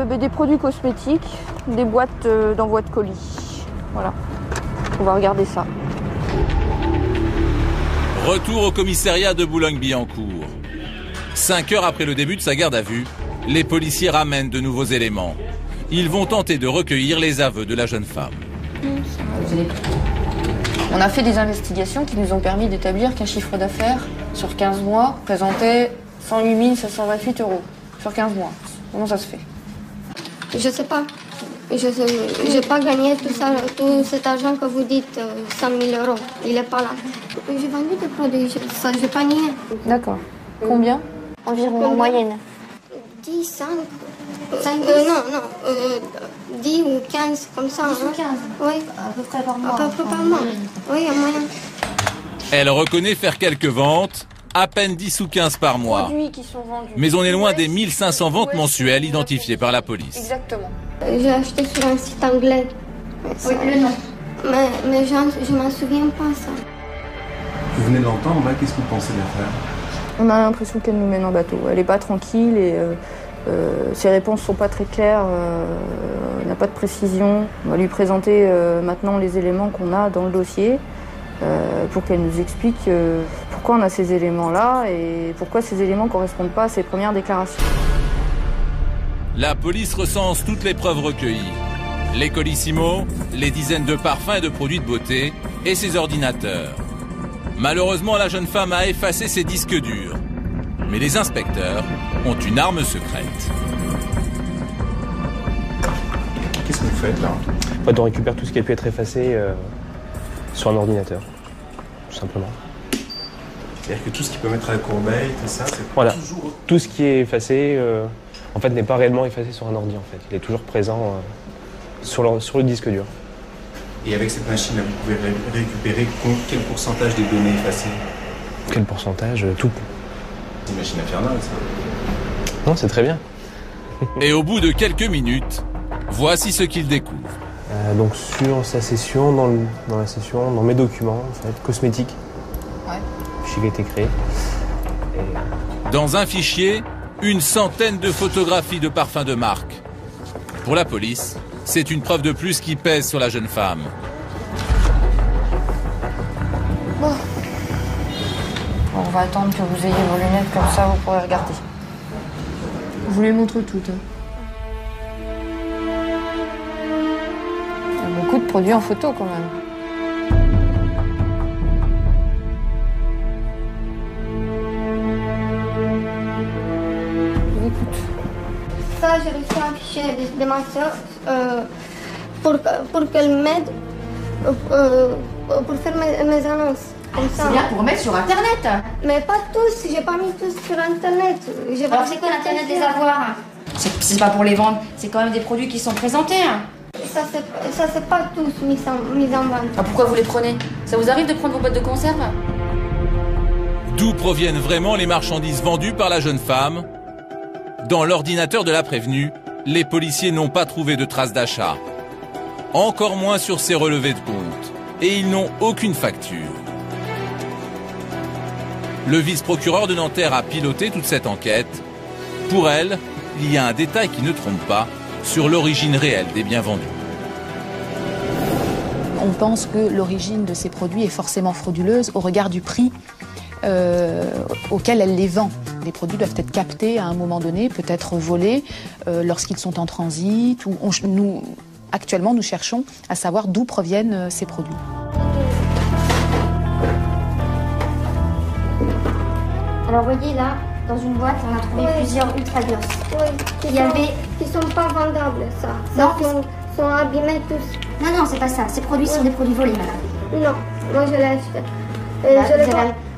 des produits cosmétiques, des boîtes d'envoi de colis. Voilà. On va regarder ça. Retour au commissariat de Boulogne-Billancourt. 5 heures après le début de sa garde à vue, les policiers ramènent de nouveaux éléments. Ils vont tenter de recueillir les aveux de la jeune femme. On a fait des investigations qui nous ont permis d'établir qu'un chiffre d'affaires sur 15 mois représentait 108 728 € sur 15 mois. Comment ça se fait? Je sais pas. J'ai pas gagné tout cet argent que vous dites, 100 000 €. Il est pas là. J'ai vendu des produits, ça j'ai pas nié. D'accord. Combien? Environ en moyenne. 10, 5, 10 ou 15, comme ça. 10 ou 15 Oui. À peu près par mois. À peu près par mois. Oui, en moyenne. Elle reconnaît faire quelques ventes, à peine 10 ou 15 par mois. Mais on est loin des 1500 ventes mensuelles identifiées par la police. Exactement. J'ai acheté sur un site anglais. Oui, le nom. Mais je m'en souviens pas, ça. Vous venez de l'entendre, là, qu'est-ce que vous pensez de l'affaire? On a l'impression qu'elle nous mène en bateau. Elle n'est pas tranquille et ses réponses ne sont pas très claires. Elle n'a pas de précision. On va lui présenter maintenant les éléments qu'on a dans le dossier pour qu'elle nous explique pourquoi on a ces éléments-là et pourquoi ces éléments ne correspondent pas à ses premières déclarations. La police recense toutes les preuves recueillies. Les Colissimo, les dizaines de parfums et de produits de beauté et ses ordinateurs. Malheureusement, la jeune femme a effacé ses disques durs. Mais les inspecteurs ont une arme secrète. Qu'est-ce que vous faites là? En fait, on récupère tout ce qui a pu être effacé sur un ordinateur, tout simplement. C'est-à-dire que tout ce qui peut mettre à la corbeille, tout ça, c'est voilà. toujours... Tout ce qui est effacé, en fait, n'est pas réellement effacé sur un ordi, en fait. Il est toujours présent sur le disque dur. Et avec cette machine-là, vous pouvez récupérer quel pourcentage des données effacées? Quel pourcentage? Tout. C'est une machine infernale, ça. Non, c'est très bien. Et au bout de quelques minutes, voici ce qu'il découvre. Donc sur sa session, dans la session, dans mes documents, en fait, cosmétiques. Ouais. Le fichier a été créé. Dans un fichier, une centaine de photographies de parfums de marque. Pour la police, c'est une preuve de plus qui pèse sur la jeune femme. Bon. On va attendre que vous ayez vos lunettes, comme ça vous pourrez regarder. Je vous les montre toutes. Il y a beaucoup de produits en photo quand même. Je vous écoute. Ça, j'ai reçu un fichier de ma soeur pour qu'elle m'aide pour faire mes annonces. C'est bien pour mettre sur Internet. Mais pas tous, j'ai pas mis tous sur Internet. Alors c'est quoi l'Internet des avoirs? C'est pas pour les vendre, c'est quand même des produits qui sont présentés. Ça c'est pas tous mis en vente. Ah, pourquoi vous les prenez? Ça vous arrive de prendre vos boîtes de conserve? D'où proviennent vraiment les marchandises vendues par la jeune femme? Dans l'ordinateur de la prévenue, les policiers n'ont pas trouvé de traces d'achat. Encore moins sur ses relevés de compte. Et ils n'ont aucune facture. Le vice-procureur de Nanterre a piloté toute cette enquête. Pour elle, il y a un détail qui ne trompe pas sur l'origine réelle des biens vendus. On pense que l'origine de ces produits est forcément frauduleuse au regard du prix auquel elle les vend. Les produits doivent être captés à un moment donné, peut-être volés lorsqu'ils sont en transit. Ou actuellement, nous cherchons à savoir d'où proviennent ces produits. Alors vous voyez là, dans une boîte, on a trouvé plusieurs ultra-bios. Il y avait... Qui sont pas vendables, ça. Non, sont abîmés tous. Non, c'est pas ça. Ces produits sont des produits volés, madame. Non, moi je l'ai acheté. Vous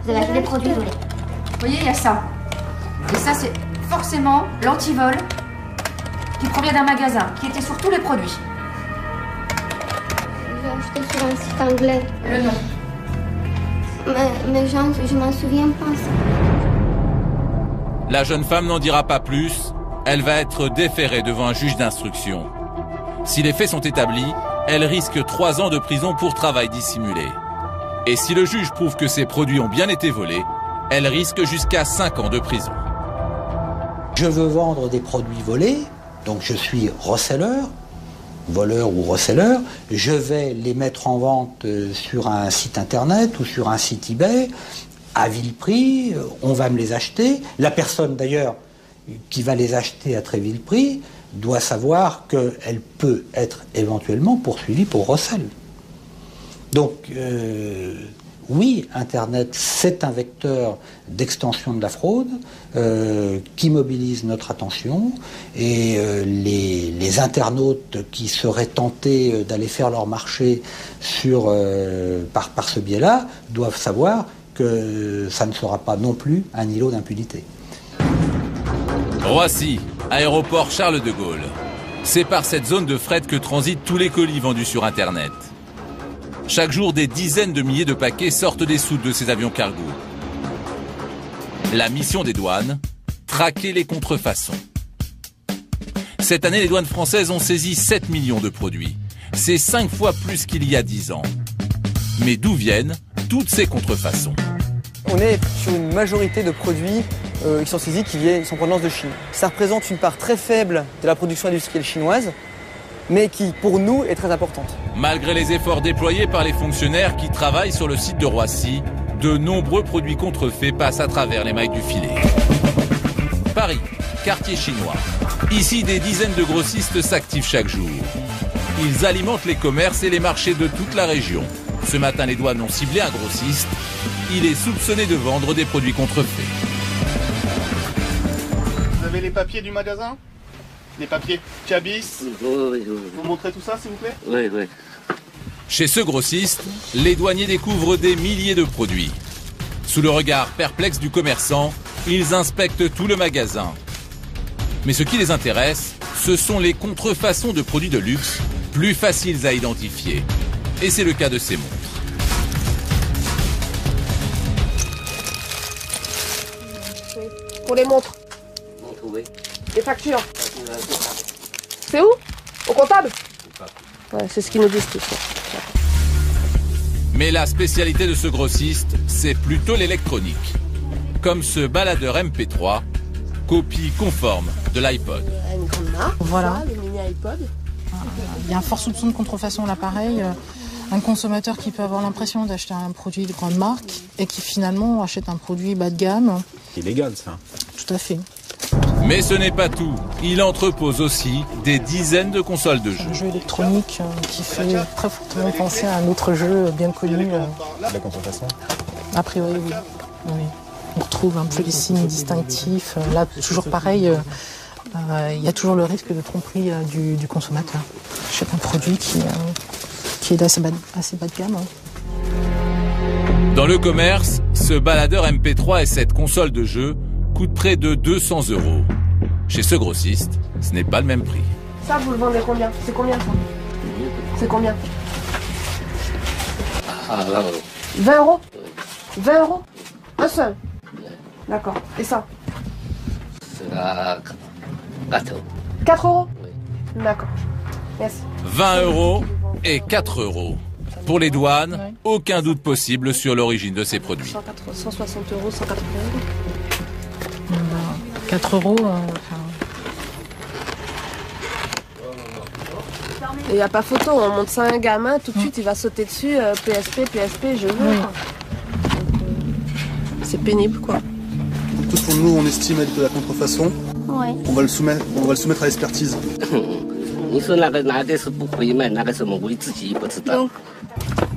avez acheté des produits volés. Vous voyez, il y a ça. Et ça, c'est forcément l'antivol qui provient d'un magasin, qui était sur tous les produits. J'ai acheté sur un site anglais. Le nom. Mais je m'en souviens pas. La jeune femme n'en dira pas plus. Elle va être déférée devant un juge d'instruction. Si les faits sont établis, elle risque 3 ans de prison pour travail dissimulé. Et si le juge prouve que ces produits ont bien été volés, elle risque jusqu'à 5 ans de prison. Je veux vendre des produits volés, donc je suis reseller, voleur ou reseller. Je vais les mettre en vente sur un site internet ou sur un site eBay à vil prix. On va me les acheter. La personne d'ailleurs qui va les acheter à très vil prix doit savoir qu'elle peut être éventuellement poursuivie pour recel. Donc, oui, Internet, c'est un vecteur d'extension de la fraude qui mobilise notre attention et les internautes qui seraient tentés d'aller faire leur marché par ce biais-là doivent savoir que ça ne sera pas non plus un îlot d'impunité. Roissy, aéroport Charles de Gaulle. C'est par cette zone de fret que transitent tous les colis vendus sur Internet. Chaque jour, des dizaines de milliers de paquets sortent des soutes de ces avions cargo. La mission des douanes, traquer les contrefaçons. Cette année, les douanes françaises ont saisi 7 millions de produits. C'est 5 fois plus qu'il y a 10 ans. Mais d'où viennent toutes ces contrefaçons? On est sur une majorité de produits qui sont saisis qui sont en provenance de Chine. Ça représente une part très faible de la production industrielle chinoise, mais qui, pour nous, est très importante. Malgré les efforts déployés par les fonctionnaires qui travaillent sur le site de Roissy, de nombreux produits contrefaits passent à travers les mailles du filet. Paris, quartier chinois. Ici, des dizaines de grossistes s'activent chaque jour. Ils alimentent les commerces et les marchés de toute la région. Ce matin, les douanes ont ciblé un grossiste. Il est soupçonné de vendre des produits contrefaits. Vous avez les papiers du magasin? Les papiers Cabis? Oui. Vous montrez tout ça, s'il vous plaît? Oui. Chez ce grossiste, les douaniers découvrent des milliers de produits. Sous le regard perplexe du commerçant, ils inspectent tout le magasin. Mais ce qui les intéresse, ce sont les contrefaçons de produits de luxe, plus faciles à identifier. Et c'est le cas de ces montres. Pour les montres. Oui. Les factures. C'est où? Au comptable? Ouais, c'est ce qu'ils nous disent tous. Mais la spécialité de ce grossiste, c'est plutôt l'électronique. Comme ce baladeur MP3, copie conforme de l'iPod. Une grande marque, Voilà. le mini iPod. Il y a un fort soupçon de contrefaçon à l'appareil. Un consommateur qui peut avoir l'impression d'acheter un produit de grande marque et qui finalement achète un produit bas de gamme. C'est illégal, ça. Tout à fait. Mais ce n'est pas tout. Il entrepose aussi des dizaines de consoles de jeux. Un jeu électronique qui fait très fortement penser à un autre jeu bien connu. La contrefaçon? A priori, oui. On retrouve un peu les signes distinctifs. Là, toujours pareil, il y a toujours le risque de tromperie du consommateur. Achète un produit qui est assez bas de gamme. Dans le commerce, ce baladeur MP3 et cette console de jeu coûtent près de 200 €. Chez ce grossiste, ce n'est pas le même prix. Ça, vous le vendez combien? C'est combien ça? C'est combien? 20 €. 20 €? 20 €? Un seul? D'accord. Et ça? C'est à 4 €. 4 €? Oui. D'accord. Merci. 20 € et 4 €. Pour les douanes, aucun doute possible sur l'origine de ces produits. 160 €, 180 €. 4 €. Il n'y a pas photo, on montre ça à un gamin, tout de suite il va sauter dessus, PSP, je veux. Oui. C'est pénible quoi. Tout pour nous, on estime être de la contrefaçon. Ouais. On va le soumettre à l'expertise.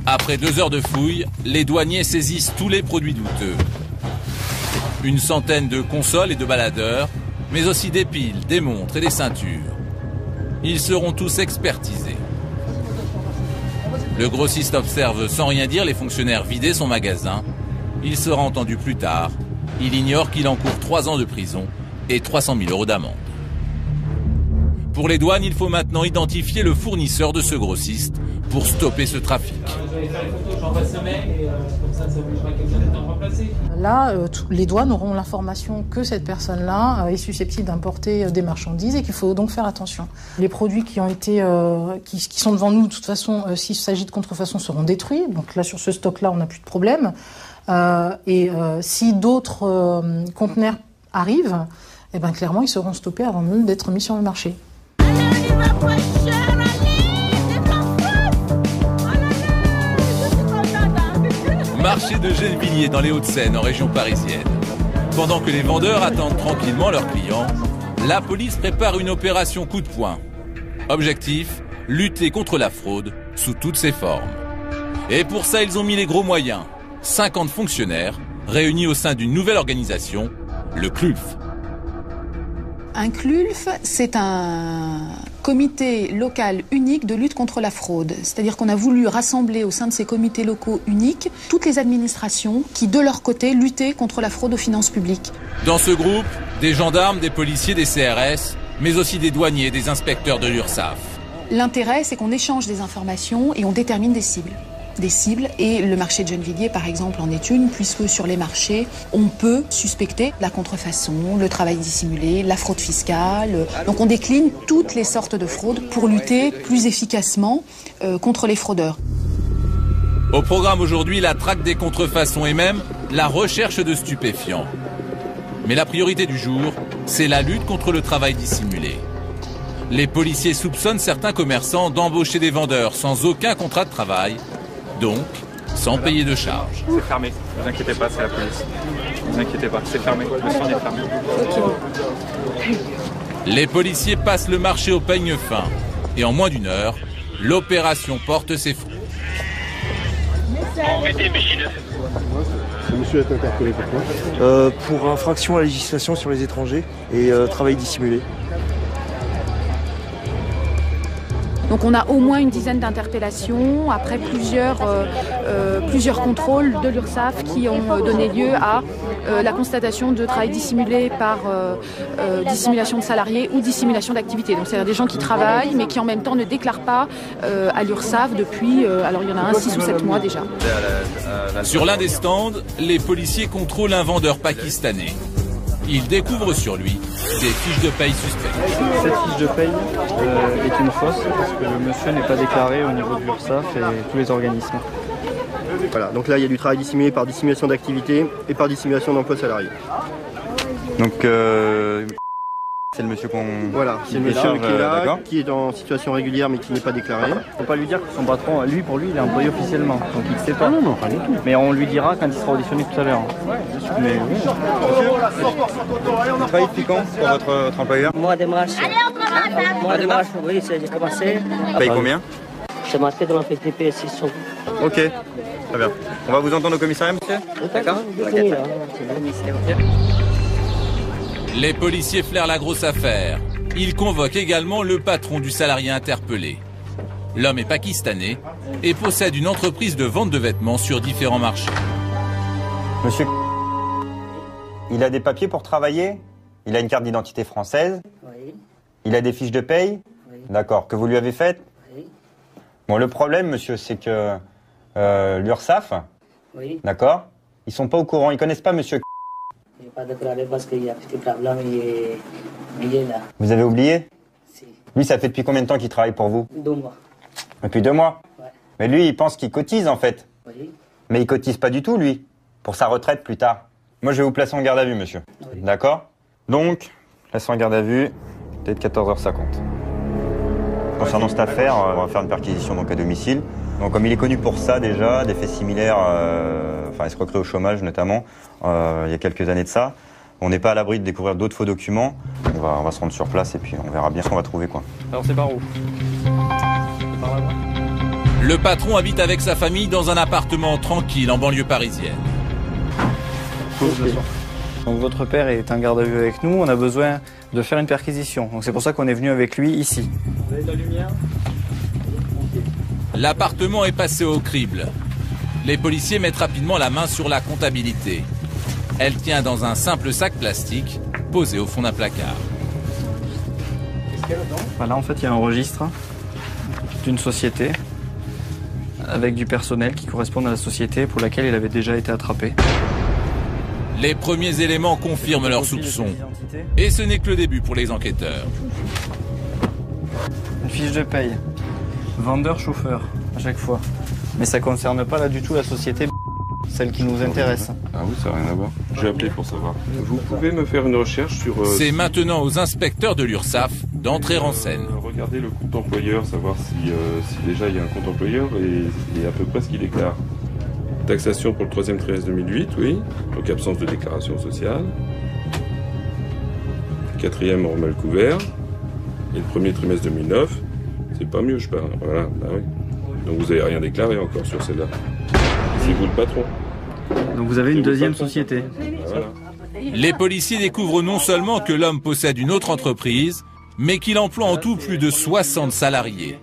Après 2 heures de fouille, les douaniers saisissent tous les produits douteux. Une centaine de consoles et de baladeurs, mais aussi des piles, des montres et des ceintures. Ils seront tous expertisés. Le grossiste observe sans rien dire les fonctionnaires vider son magasin. Il sera entendu plus tard. Il ignore qu'il encourt 3 ans de prison et 300 000 € d'amende. Pour les douanes, il faut maintenant identifier le fournisseur de ce grossiste pour stopper ce trafic. Là, les douanes auront l'information que cette personne-là est susceptible d'importer des marchandises et qu'il faut donc faire attention. Les produits qui ont été, qui sont devant nous, de toute façon, s'il s'agit de contrefaçon, seront détruits. Donc là, sur ce stock-là, on n'a plus de problème. Si d'autres conteneurs arrivent, eh ben, clairement, ils seront stoppés avant même d'être mis sur le marché. Marché de Gennevilliers dans les Hauts-de-Seine, en région parisienne. Pendant que les vendeurs attendent tranquillement leurs clients, la police prépare une opération coup de poing. Objectif, lutter contre la fraude sous toutes ses formes. Et pour ça, ils ont mis les gros moyens. 50 fonctionnaires réunis au sein d'une nouvelle organisation, le CLULF. Un CLULF, c'est un comité local unique de lutte contre la fraude. C'est-à-dire qu'on a voulu rassembler au sein de ces comités locaux uniques toutes les administrations qui, de leur côté, luttaient contre la fraude aux finances publiques. Dans ce groupe, des gendarmes, des policiers, des CRS, mais aussi des douaniers, des inspecteurs de l'URSSAF. L'intérêt, c'est qu'on échange des informations et on détermine des cibles. Et le marché de Gennevilliers, par exemple, en est une, puisque sur les marchés, on peut suspecter la contrefaçon, le travail dissimulé, la fraude fiscale. Donc on décline toutes les sortes de fraudes pour lutter plus efficacement contre les fraudeurs. Au programme aujourd'hui, la traque des contrefaçons et même la recherche de stupéfiants. Mais la priorité du jour, c'est la lutte contre le travail dissimulé. Les policiers soupçonnent certains commerçants d'embaucher des vendeurs sans aucun contrat de travail, donc sans payer de charges. C'est fermé, ne vous inquiétez pas, c'est la police. Ne vous inquiétez pas, c'est fermé, le stand est fermé. Les policiers passent le marché au peigne fin. Et en moins d'1 heure, l'opération porte ses fruits. Ce monsieur est interpellé pourquoi pour infraction à la législation sur les étrangers et travail dissimulé. Donc on a au moins une dizaine d'interpellations, après plusieurs contrôles de l'URSSAF qui ont donné lieu à la constatation de travail dissimulé par dissimulation de salariés ou dissimulation d'activité. Donc c'est-à-dire des gens qui travaillent mais qui en même temps ne déclarent pas à l'URSSAF depuis, alors il y en a un 6 ou 7 mois déjà. Sur l'un des stands, les policiers contrôlent un vendeur pakistanais. Ils découvrent sur lui des fiches de paye suspectes. Cette fiche de paye est une fausse parce que le monsieur n'est pas déclaré au niveau de l'URSSAF et tous les organismes. Voilà, donc là il y a du travail dissimulé par dissimulation d'activité et par dissimulation d'emploi salarié. Donc c'est le monsieur qu'on... Voilà, c'est le monsieur qui est là, qui est en situation régulière mais qui n'est pas déclaré. Faut pas lui dire que son patron, lui pour lui, il est employé officiellement, donc il ne sait pas. Non, pas du tout. Mais on lui dira quand il sera auditionné tout à l'heure. Ouais, bien sûr. Mais oui. Vous travaillez depuis quand pour votre employeur? Mois de mars. Mois de mars, oui, j'ai commencé. Paye combien? C'est marqué dans la FTP 600. Ok, très bien. On va vous entendre au commissariat, monsieur? D'accord. Les policiers flairent la grosse affaire. Ils convoquent également le patron du salarié interpellé. L'homme est pakistanais et possède une entreprise de vente de vêtements sur différents marchés. Monsieur, il a des papiers pour travailler? Il a une carte d'identité française? Oui. Il a des fiches de paye? Oui. D'accord. Que vous lui avez faites? Oui. Bon, le problème, monsieur, c'est que l'URSSAF, oui. D'accord, ils sont pas au courant, ils connaissent pas monsieur. Je n'ai pas déclaré parce qu'il y a un petit problème, il est là. Vous avez oublié? Si. Lui, ça fait depuis combien de temps qu'il travaille pour vous? 2 mois. Depuis 2 mois? Ouais. Mais lui, il pense qu'il cotise en fait. Oui. Mais il cotise pas du tout, lui, pour sa retraite plus tard. Moi, je vais vous placer en garde à vue, monsieur. Oui. D'accord? Donc, placé en garde à vue, peut-être 14h50. Concernant cette affaire, on va faire une perquisition donc à domicile. Donc comme il est connu pour ça déjà, des faits similaires, escroquerie au chômage notamment, il y a quelques années de ça, On n'est pas à l'abri de découvrir d'autres faux documents. On va se rendre sur place et puis on verra bien ce qu'on va trouver, quoi. Alors c'est par où? Le patron habite avec sa famille dans un appartement tranquille en banlieue parisienne. Okay. Donc votre père est un garde à vue avec nous, on a besoin de faire une perquisition. Donc c'est pour ça qu'on est venu avec lui ici. Vous avez de la lumière? L'appartement est passé au crible. Les policiers mettent rapidement la main sur la comptabilité. Elle tient dans un simple sac plastique posé au fond d'un placard. Voilà, en fait, il y a un registre d'une société avec du personnel qui correspond à la société pour laquelle il avait déjà été attrapé. Les premiers éléments confirment leurs soupçons. Et ce n'est que le début pour les enquêteurs. Une fiche de paye. Vendeur-chauffeur, à chaque fois. Mais ça ne concerne pas là du tout la société, celle qui nous intéresse. Ah oui, ça n'a rien à voir. J'ai appelé pour savoir. Vous pouvez me faire une recherche sur... C'est maintenant aux inspecteurs de l'URSSAF d'entrer en scène. Regardez le compte employeur, savoir si déjà il y a un compte employeur et à peu près ce qu'il déclare. Taxation pour le 3e trimestre 2008, oui. Donc absence de déclaration sociale. 4e hors mal couvert. Et le 1er trimestre 2009, c'est pas mieux, je parle. Voilà, bah oui. Donc vous n'avez rien déclaré encore sur celle-là. C'est vous le patron. Donc vous avez une deuxième société. Voilà. Les policiers découvrent non seulement que l'homme possède une autre entreprise, mais qu'il emploie en tout plus de 60 salariés.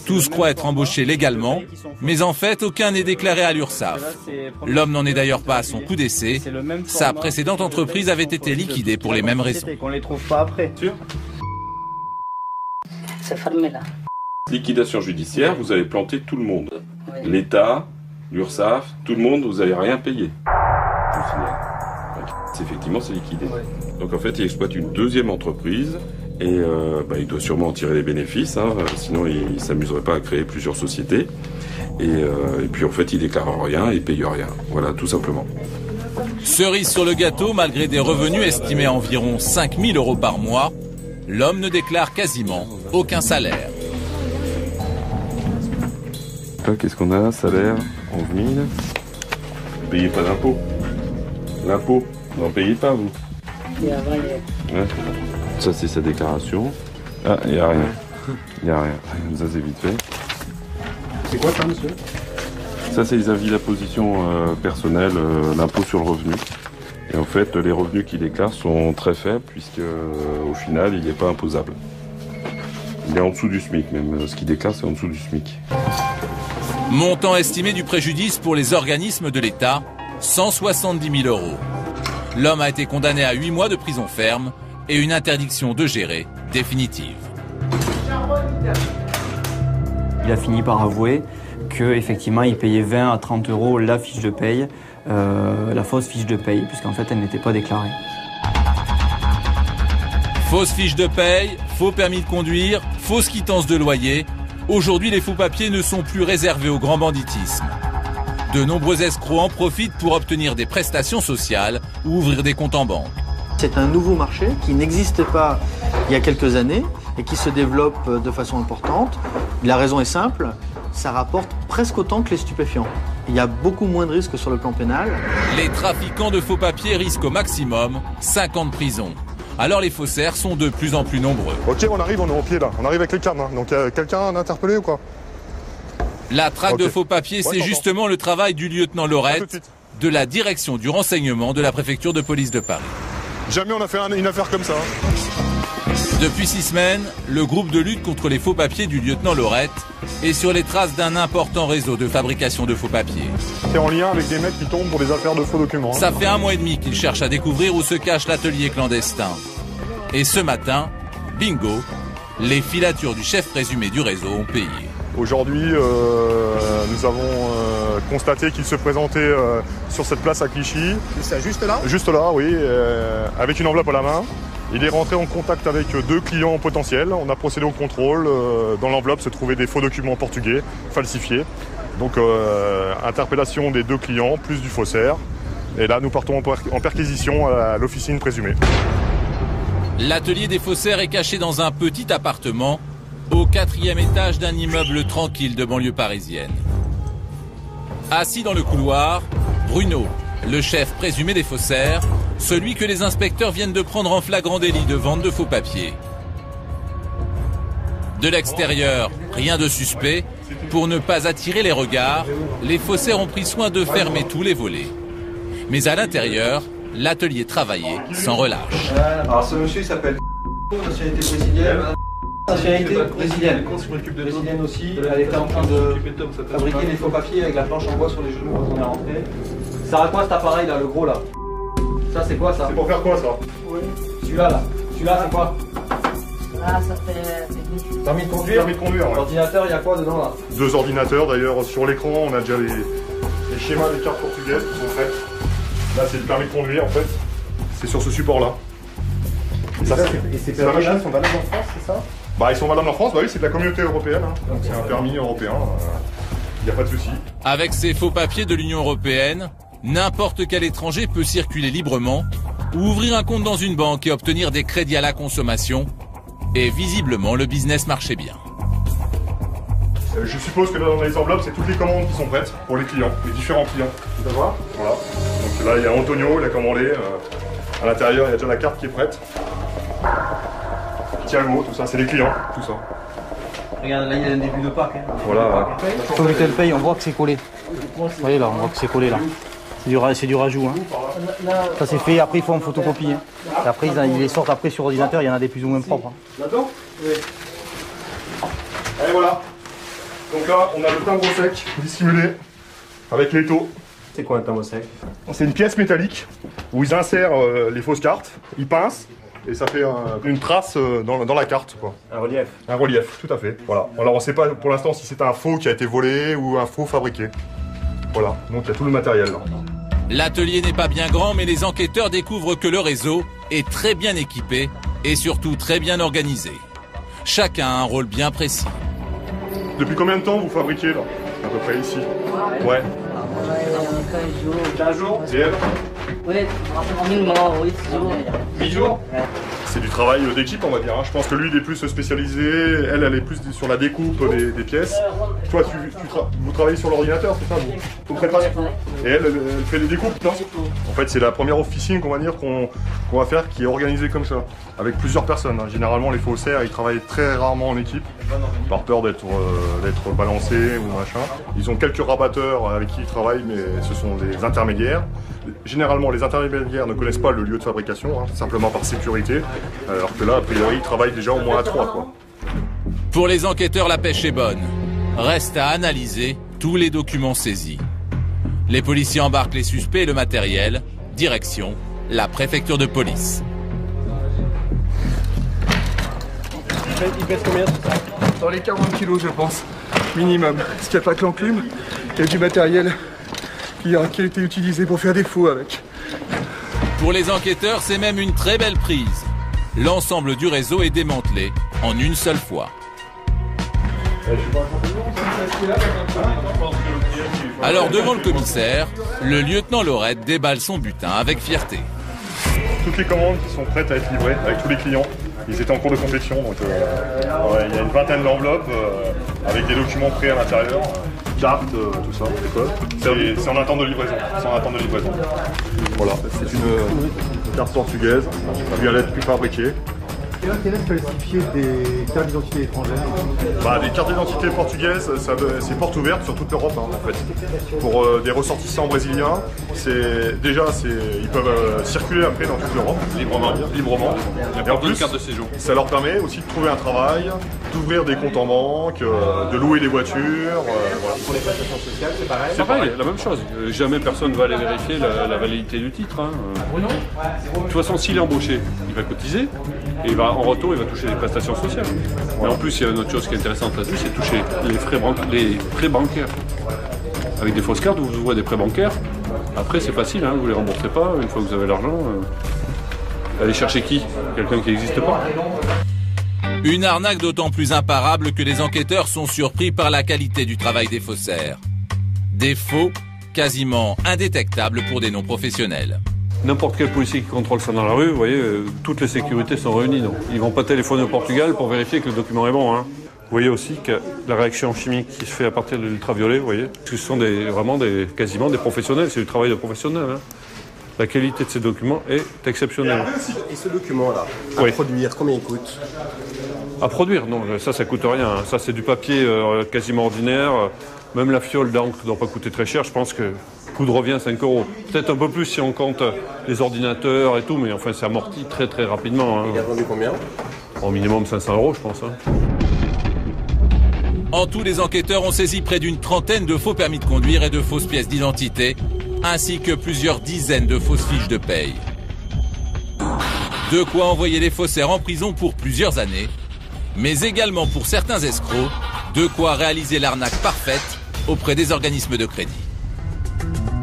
Tous croient être embauchés légalement, mais en fait, aucun n'est déclaré à l'URSSAF. L'homme n'en est d'ailleurs pas à son coup d'essai. Sa précédente entreprise avait été liquidée pour les mêmes raisons. Qu'on les trouve pas après. C'est fermé là. Liquidation judiciaire, vous avez planté tout le monde. L'État, l'URSSAF, tout le monde, vous n'avez rien payé. Effectivement, c'est liquidé. Donc en fait, il exploite une deuxième entreprise et il doit sûrement en tirer des bénéfices, hein, sinon il ne s'amuserait pas à créer plusieurs sociétés. Et puis en fait, il déclare rien et il paye rien. Voilà, tout simplement. Cerise sur le gâteau, malgré des revenus estimés à environ 5 000 € par mois, l'homme ne déclare quasiment aucun salaire. Là, qu'est-ce qu'on a? Salaire, 11 000. Vous ne payez pas d'impôt. L'impôt, vous n'en payez pas, vous. Ouais. Ça, c'est sa déclaration. Ah, il n'y a rien. Il n'y a rien. Ça, c'est vite fait. C'est quoi ça, monsieur? Ça, c'est les avis de la position personnelle, l'impôt sur le revenu. Et en fait, les revenus qu'il déclare sont très faibles, puisque au final, il n'est pas imposable. Il est en dessous du SMIC, même. Ce qu'il déclare, c'est en dessous du SMIC. Montant estimé du préjudice pour les organismes de l'État, 170 000 €. L'homme a été condamné à 8 mois de prison ferme et une interdiction de gérer définitive. Il a fini par avouer qu'effectivement il payait 20 à 30 € la fiche de paye, la fausse fiche de paye, puisqu'en fait elle n'était pas déclarée. Fausse fiche de paye, faux permis de conduire, fausse quittance de loyer. Aujourd'hui, les faux papiers ne sont plus réservés au grand banditisme. De nombreux escrocs en profitent pour obtenir des prestations sociales ou ouvrir des comptes en banque. C'est un nouveau marché qui n'existait pas il y a quelques années et qui se développe de façon importante. La raison est simple, ça rapporte presque autant que les stupéfiants. Il y a beaucoup moins de risques sur le plan pénal. Les trafiquants de faux papiers risquent au maximum 5 ans de prison. Alors les faussaires sont de plus en plus nombreux. Ok, on arrive, on est au pied là. On arrive avec les cannes. Hein. Donc quelqu'un a interpellé ou quoi? La traque de faux papiers, c'est justement le travail du lieutenant Laurette de la direction du renseignement de la préfecture de police de Paris. Jamais on a fait une affaire comme ça. Depuis 6 semaines, le groupe de lutte contre les faux papiers du lieutenant Laurette est sur les traces d'un important réseau de fabrication de faux papiers. C'est en lien avec des mecs qui tombent pour des affaires de faux documents. Ça fait 1 mois et demi qu'ils cherchent à découvrir où se cache l'atelier clandestin. Et ce matin, bingo, les filatures du chef présumé du réseau ont payé. Aujourd'hui, nous avons constaté qu'il se présentait sur cette place à Clichy. C'est juste là? Juste là, oui, avec une enveloppe à la main. Il est rentré en contact avec 2 clients potentiels. On a procédé au contrôle. Dans l'enveloppe se trouvaient des faux documents portugais falsifiés. Donc interpellation des 2 clients, plus du faussaire. Et là, nous partons en perquisition à l'officine présumée. L'atelier des faussaires est caché dans un petit appartement au 4e étage d'un immeuble tranquille de banlieue parisienne. Assis dans le couloir, Bruno, le chef présumé des faussaires, celui que les inspecteurs viennent de prendre en flagrant délit de vente de faux papiers. De l'extérieur, rien de suspect. Pour ne pas attirer les regards, les faussaires ont pris soin de fermer tous les volets. Mais à l'intérieur, l'atelier travaillait sans relâche. Alors ce monsieur s'appelle nationalité brésilienne. Nationalité brésilienne. Brésilienne aussi. Elle était en train de fabriquer des faux papiers avec la planche en bois sur les genoux quand on est rentré. Ça sert à quoi cet appareil là, le gros là? Ça c'est quoi ça? C'est pour faire quoi ça? Oui. Celui-là là. Celui-là c'est quoi? Ah, ça fait... Permis de conduire? Permis de conduire, ouais. L'ordinateur, il y a quoi dedans là? 2 ordinateurs, d'ailleurs sur l'écran on a déjà les schémas des cartes portugaises qui sont faites. Là c'est le permis de conduire en fait. C'est sur ce support là. Et ces permis là sont valables en France, c'est ça? Bah ils sont valables en France, bah oui c'est de la communauté européenne. Hein. Donc c'est un permis européen, il n'y a pas de souci. Avec ces faux papiers de l'Union européenne, n'importe quel étranger peut circuler librement ou ouvrir un compte dans une banque et obtenir des crédits à la consommation. Et visiblement, le business marchait bien. Je suppose que dans les enveloppes, c'est toutes les commandes qui sont prêtes pour les clients, les différents clients. Tu vas voir? Voilà. Donc là, il y a Antonio, il a commandé. À l'intérieur, il y a déjà la carte qui est prête. Thiago, tout ça, c'est les clients, tout ça. Regarde, là, il y a un début de Pâques. Hein. Voilà. Quand le paye, on voit que c'est collé. Vous voyez là, on voit que c'est collé là. C'est du rajout. Hein. Ça c'est fait, après ils font en photocopie. Hein. Et après ils les sortent après sur ordinateur, il y en a des plus ou moins propres. Hein. D'accord? Oui. Et voilà. Donc là, on a le timbre sec dissimulé avec l'étau. C'est quoi un timbre sec? C'est une pièce métallique où ils insèrent les fausses cartes, ils pincent et ça fait une trace dans la carte. Quoi. Un relief? Un relief, tout à fait. Voilà. Alors on ne sait pas pour l'instant si c'est un faux qui a été volé ou un faux fabriqué. Voilà, donc il y a tout le matériel là. L'atelier n'est pas bien grand, mais les enquêteurs découvrent que le réseau est très bien équipé et surtout très bien organisé. Chacun a un rôle bien précis. Depuis combien de temps vous fabriquez là? À peu près ici? Ouais. 15 jours. 15 jours? Et elle? Oui, minimum 8 jours. 8 jours? C'est du travail d'équipe, on va dire. Hein. Je pense que lui, il est plus spécialisé. Elle est plus sur la découpe des pièces. Toi, vous travaillez sur l'ordinateur, c'est ça? Vous préparez? Et elle fait les découpes, non? En fait, c'est la première officine qu'on va dire qu'on va faire qui est organisée comme ça, avec plusieurs personnes. Hein. Généralement, les faussaires, ils travaillent très rarement en équipe, par peur d'être balancés ou machin. Ils ont quelques rabatteurs avec qui ils travaillent, mais ce sont des intermédiaires. Généralement, les intermédiaires ne connaissent pas le lieu de fabrication, hein, simplement par sécurité, alors que là, a priori, ils travaillent déjà au moins à 3, quoi. Pour les enquêteurs, la pêche est bonne. Reste à analyser tous les documents saisis. Les policiers embarquent les suspects et le matériel. Direction la préfecture de police. Il pèse combien tout ça? Dans les 40 kilos, je pense, minimum. Parce qu'il n'y a pas que l'enclume, il y a du matériel qui a été utilisé pour faire des faux avec. Pour les enquêteurs, c'est même une très belle prise. L'ensemble du réseau est démantelé en une seule fois. Alors devant le commissaire, le lieutenant Laurette déballe son butin avec fierté. Toutes les commandes qui sont prêtes à être livrées avec tous les clients, ils étaient en cours de confection, donc il y a une vingtaine d'enveloppes avec des documents prêts à l'intérieur, cartes, tout ça, c'est en attente de livraison. Voilà, c'est une carte portugaise, elle vient d'être préfabriquée. Quel intérêt de falsifier des cartes d'identité étrangères? Des cartes d'identité portugaises, c'est porte ouverte sur toute l'Europe en fait. Pour des ressortissants brésiliens, ils peuvent circuler après dans toute l'Europe librement. Et en plus, carte de séjour. Ça leur permet aussi de trouver un travail, d'ouvrir des comptes en banque, de louer des voitures. Voilà. Pour les prestations sociales, c'est pareil? C'est pareil, la même chose. Jamais personne ne va aller vérifier la validité du titre. Hein. De toute façon, s'il est embauché, il va cotiser. Et en retour, il va toucher des prestations sociales. Et en plus, il y a une autre chose qui est intéressante là-dessus, c'est toucher les prêts bancaires. Avec des fausses cartes, vous ouvrez des prêts bancaires. Après, c'est facile, hein, vous ne les remboursez pas. Une fois que vous avez l'argent, allez chercher qui? Quelqu'un qui n'existe pas. Une arnaque d'autant plus imparable que les enquêteurs sont surpris par la qualité du travail des faussaires. Des faux quasiment indétectables pour des non-professionnels. N'importe quel policier qui contrôle ça dans la rue, vous voyez, toutes les sécurités sont réunies. Donc. Ils ne vont pas téléphoner au Portugal pour vérifier que le document est bon. Hein. Vous voyez aussi que la réaction chimique qui se fait à partir de l'ultraviolet, vous voyez, ce sont quasiment des professionnels, c'est du travail de professionnels. Hein. La qualité de ces documents est exceptionnelle. Et ce document-là, à produire, combien il coûte? À produire, non, ça coûte rien. Ça, c'est du papier quasiment ordinaire. Même la fiole d'encre ne doit pas coûter très cher. Je pense que le coût de revient 5 €. Peut-être un peu plus si on compte les ordinateurs et tout, mais enfin, c'est amorti très très rapidement. Il a vendu combien? Au minimum 500 €, je pense. En tout, les enquêteurs ont saisi près d'une trentaine de faux permis de conduire et de fausses pièces d'identité, ainsi que plusieurs dizaines de fausses fiches de paye. De quoi envoyer les faussaires en prison pour plusieurs années, mais également pour certains escrocs, de quoi réaliser l'arnaque parfaite auprès des organismes de crédit.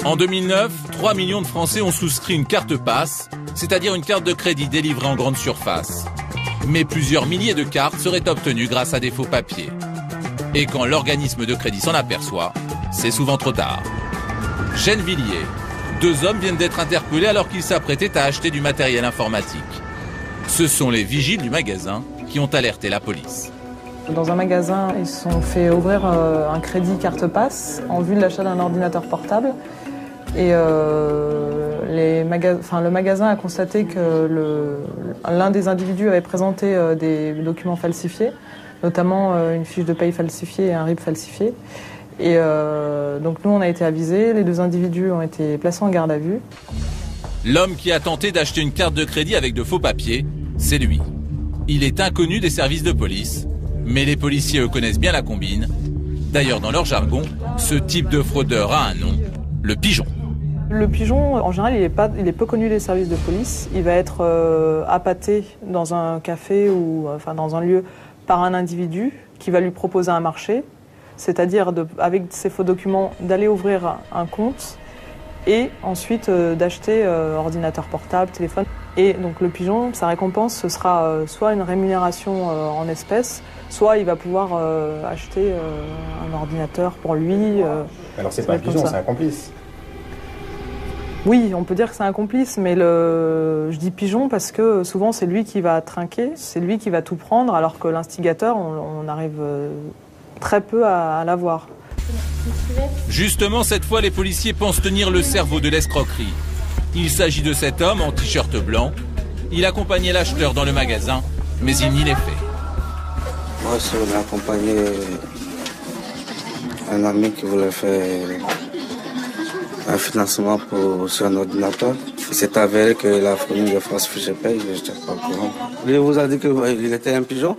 En 2009, 3 millions de Français ont souscrit une carte passe, c'est-à-dire une carte de crédit délivrée en grande surface. Mais plusieurs milliers de cartes seraient obtenues grâce à des faux papiers. Et quand l'organisme de crédit s'en aperçoit, c'est souvent trop tard. Gennevilliers, 2 hommes viennent d'être interpellés alors qu'ils s'apprêtaient à acheter du matériel informatique. Ce sont les vigiles du magasin qui ont alerté la police. Dans un magasin, ils se sont fait ouvrir un crédit carte passe en vue de l'achat d'un ordinateur portable. Et le magasin a constaté que l'un des individus avait présenté des documents falsifiés, notamment une fiche de paye falsifiée et un RIB falsifié. Et donc nous, on a été avisés, les 2 individus ont été placés en garde à vue. L'homme qui a tenté d'acheter une carte de crédit avec de faux papiers, c'est lui. Il est inconnu des services de police, mais les policiers eux connaissent bien la combine. D'ailleurs, dans leur jargon, ce type de fraudeur a un nom, le pigeon. Le pigeon, en général, il est peu connu des services de police. Il va être appâté dans un café ou dans un lieu par un individu qui va lui proposer un marché, c'est-à-dire avec ses faux documents d'aller ouvrir un compte et ensuite d'acheter ordinateur portable, téléphone. Et donc le pigeon, sa récompense, ce sera soit une rémunération en espèces, soit il va pouvoir acheter un ordinateur pour lui. Alors c'est pas un pigeon, c'est un complice. Oui, on peut dire que c'est un complice, mais je dis pigeon parce que souvent c'est lui qui va trinquer, c'est lui qui va tout prendre, alors que l'instigateur, on arrive très peu à l'avoir. Justement, cette fois, les policiers pensent tenir le cerveau de l'escroquerie. Il s'agit de cet homme en t-shirt blanc. Il accompagnait l'acheteur dans le magasin, mais il nie les faits. Moi, j'ai accompagné un ami qui voulait faire un financement sur un ordinateur. Il s'est avéré qu'il a fourni de fausses fiches de paye, je n'étais pas au courant. Lui vous a dit qu'il était un pigeon.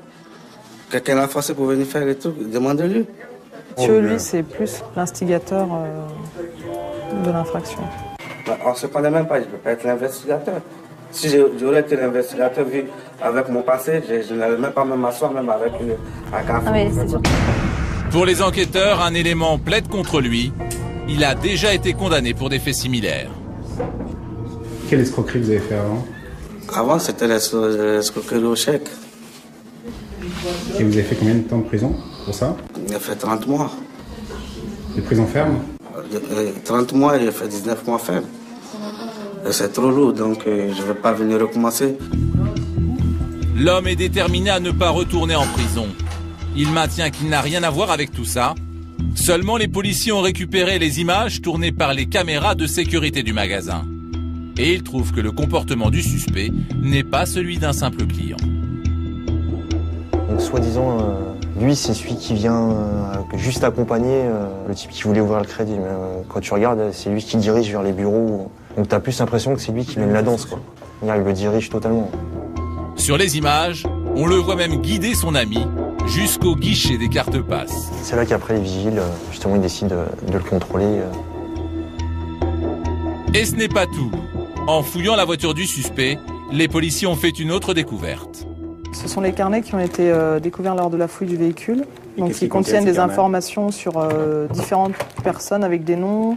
Quelqu'un l'a forcé pour venir faire et tout, demandez-lui. Monsieur, lui, c'est plus l'instigateur de l'infraction. On ne se connaît même pas, je ne peux pas être l'investigateur. Si j'aurais été l'investigateur, vu avec mon passé, je n'allais même pas m'asseoir même avec un café. oui, c'est sûr. Pour les enquêteurs, un élément plaide contre lui. Il a déjà été condamné pour des faits similaires. Quelle escroquerie vous avez fait avant? Avant, c'était l'escroquerie au chèque. Et vous avez fait combien de temps de prison pour ça? J'ai fait 30 mois. De prison ferme? 30 mois et j'ai fait 19 mois ferme. C'est trop lourd, donc je ne vais pas venir recommencer. L'homme est déterminé à ne pas retourner en prison. Il maintient qu'il n'a rien à voir avec tout ça. Seulement, les policiers ont récupéré les images tournées par les caméras de sécurité du magasin. Et ils trouvent que le comportement du suspect n'est pas celui d'un simple client. Donc, soi-disant, lui, c'est celui qui vient juste accompagner le type qui voulait ouvrir le crédit. Mais quand tu regardes, c'est lui qui dirige vers les bureaux. Donc, t'as plus l'impression que c'est lui qui mène la danse, quoi. Il le dirige totalement. Sur les images, on le voit même guider son ami jusqu'au guichet des cartes passes. C'est là qu'après les vigiles, justement, ils décident de le contrôler. Et ce n'est pas tout. En fouillant la voiture du suspect, les policiers ont fait une autre découverte. Ce sont les carnets qui ont été découverts lors de la fouille du véhicule. Donc, ils contiennent des informations sur différentes personnes avec des noms,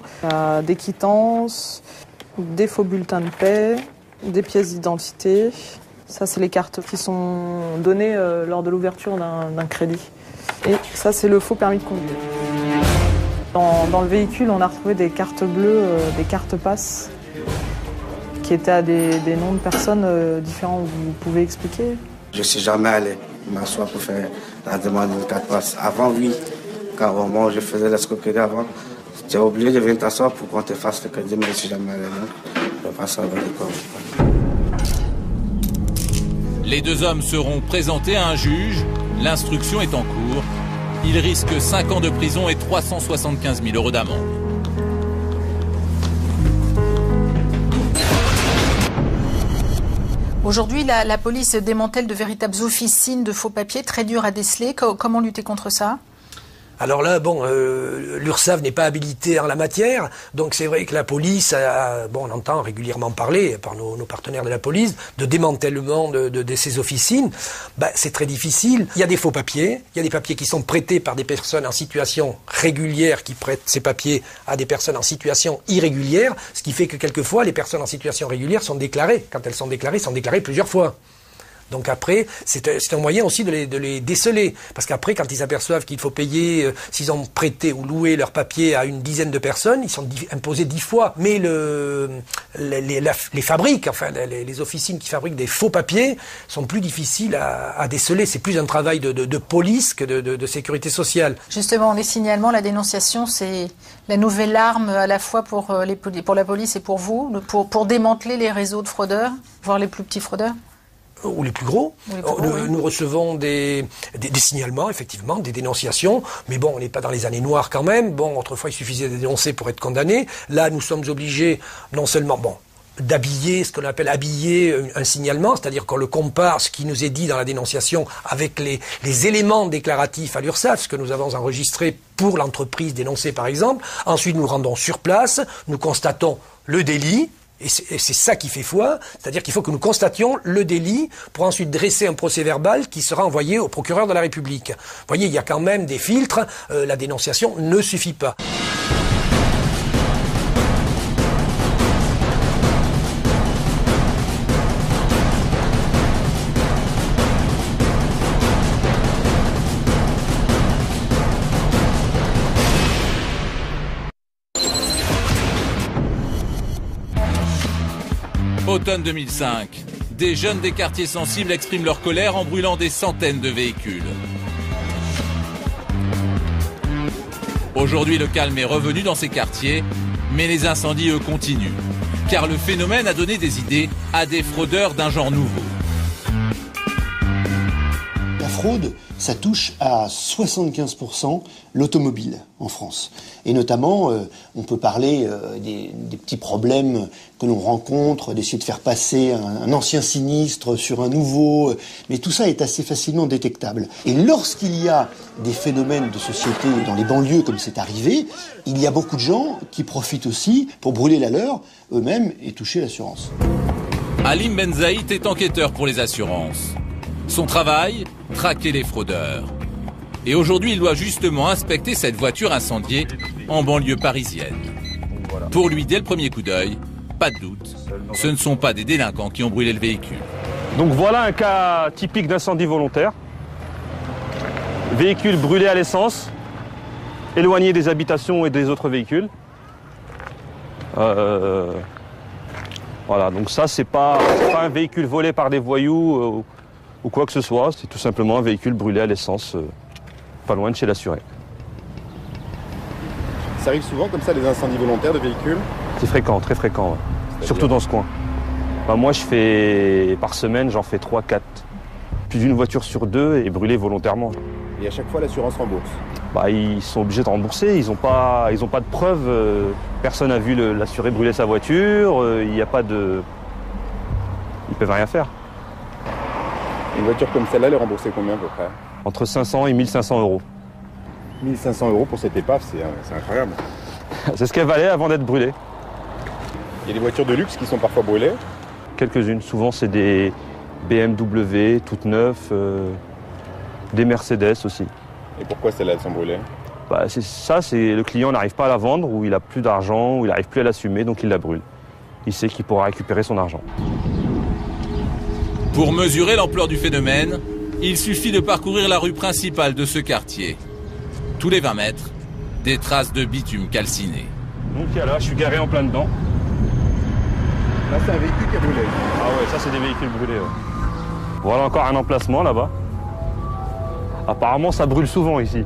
des quittances, des faux bulletins de paie, des pièces d'identité. Ça, c'est les cartes qui sont données lors de l'ouverture d'un crédit. Et ça, c'est le faux permis de conduire. Dans le véhicule, on a retrouvé des cartes bleues, des cartes passes, qui étaient à des noms de personnes différents. Vous pouvez expliquer? Je ne suis jamais allé m'asseoir pour faire la demande d'une carte passe. Avant, oui, quand moi, je faisais l'escroquerie avant, j'étais obligé de venir t'asseoir pour qu'on te fasse le crédit, mais je ne suis jamais allé. Je vais pas savoir de quoi vous parlez. Les deux hommes seront présentés à un juge. L'instruction est en cours. Ils risquent 5 ans de prison et 375 000 € d'amende. Aujourd'hui, la police démantèle de véritables officines de faux papiers très dures à déceler. Comment lutter contre ça ? Alors là, bon, l'URSSAF n'est pas habilité en la matière, donc c'est vrai que la police, on entend régulièrement parler par nos partenaires de la police de démantèlement de ces officines. C'est très difficile. Il y a des faux papiers, il y a des papiers qui sont prêtés par des personnes en situation régulière qui prêtent ces papiers à des personnes en situation irrégulière, ce qui fait que quelquefois les personnes en situation régulière sont déclarées. Quand elles sont déclarées plusieurs fois. Donc après, c'est un moyen aussi de les déceler. Parce qu'après, quand ils s'aperçoivent qu'il faut payer, s'ils ont prêté ou loué leur papier à une dizaine de personnes, ils sont imposés 10 fois. Mais les fabriques, enfin les officines qui fabriquent des faux papiers sont plus difficiles à déceler. C'est plus un travail de police que de sécurité sociale. Justement, les signalements, la dénonciation, c'est la nouvelle arme à la fois pour la police et pour vous, pour démanteler les réseaux de fraudeurs, voire les plus petits fraudeurs. Ou les plus gros. Nous recevons des signalements, effectivement, des dénonciations, mais bon, on n'est pas dans les années noires quand même. Bon, autrefois, il suffisait de dénoncer pour être condamné. Là, nous sommes obligés, non seulement, d'habiller, ce qu'on appelle habiller un signalement, c'est-à-dire qu'on le compare, ce qui nous est dit dans la dénonciation, avec les éléments déclaratifs à l'URSSAF, ce que nous avons enregistré pour l'entreprise dénoncée, par exemple. Ensuite, nous rendons sur place, nous constatons le délit. Et c'est ça qui fait foi, c'est-à-dire qu'il faut que nous constations le délit pour ensuite dresser un procès-verbal qui sera envoyé au procureur de la République. Vous voyez, il y a quand même des filtres, la dénonciation ne suffit pas. Automne 2005, des jeunes des quartiers sensibles expriment leur colère en brûlant des centaines de véhicules. Aujourd'hui, le calme est revenu dans ces quartiers, mais les incendies, eux, continuent. Car le phénomène a donné des idées à des fraudeurs d'un genre nouveau. La fraude, ça touche à 75% l'automobile en France. Et notamment, on peut parler des petits problèmes que l'on rencontre, d'essayer de faire passer un ancien sinistre sur un nouveau, mais tout ça est assez facilement détectable. Et lorsqu'il y a des phénomènes de société dans les banlieues comme c'est arrivé, il y a beaucoup de gens qui profitent aussi pour brûler la leur eux-mêmes et toucher l'assurance. Halim Benzaït est enquêteur pour les assurances. Son travail, traquer les fraudeurs. Et aujourd'hui, il doit justement inspecter cette voiture incendiée en banlieue parisienne. Pour lui, dès le premier coup d'œil, pas de doute, ce ne sont pas des délinquants qui ont brûlé le véhicule. Donc voilà un cas typique d'incendie volontaire. Véhicule brûlé à l'essence, éloigné des habitations et des autres véhicules. Voilà, donc ça, c'est pas un véhicule volé par des voyous ou quoi que ce soit, c'est tout simplement un véhicule brûlé à l'essence, pas loin de chez l'assuré. Ça arrive souvent comme ça, des incendies volontaires de véhicules? C'est fréquent, très fréquent, ouais. Surtout dans ce coin. Moi, par semaine, j'en fais 3-4. Plus d'une voiture sur 2 est brûlée volontairement. Et à chaque fois, l'assurance rembourse? Ils sont obligés de rembourser, ils n'ont pas de preuves. Personne n'a vu l'assuré brûler sa voiture, il n'y a pas de... Ils peuvent rien faire. Une voiture comme celle-là, elle est remboursée combien à peu près? Entre 500 et 1500 euros. 1500 euros pour cette épave, c'est incroyable. C'est ce qu'elle valait avant d'être brûlée. Il y a des voitures de luxe qui sont parfois brûlées? Quelques-unes. Souvent, c'est des BMW toutes neuves, des Mercedes aussi. Et pourquoi celles-là, elles sont brûlées? C'est le client n'arrive pas à la vendre, ou il n'a plus d'argent, ou il n'arrive plus à l'assumer, donc il la brûle. Il sait qu'il pourra récupérer son argent. Pour mesurer l'ampleur du phénomène, il suffit de parcourir la rue principale de ce quartier. Tous les 20 mètres, des traces de bitume calciné. Donc là, je suis garé en plein dedans. Là, c'est un véhicule qui a brûlé. Ah ouais, ça c'est des véhicules brûlés. Ouais. Voilà encore un emplacement là-bas. Apparemment, ça brûle souvent ici.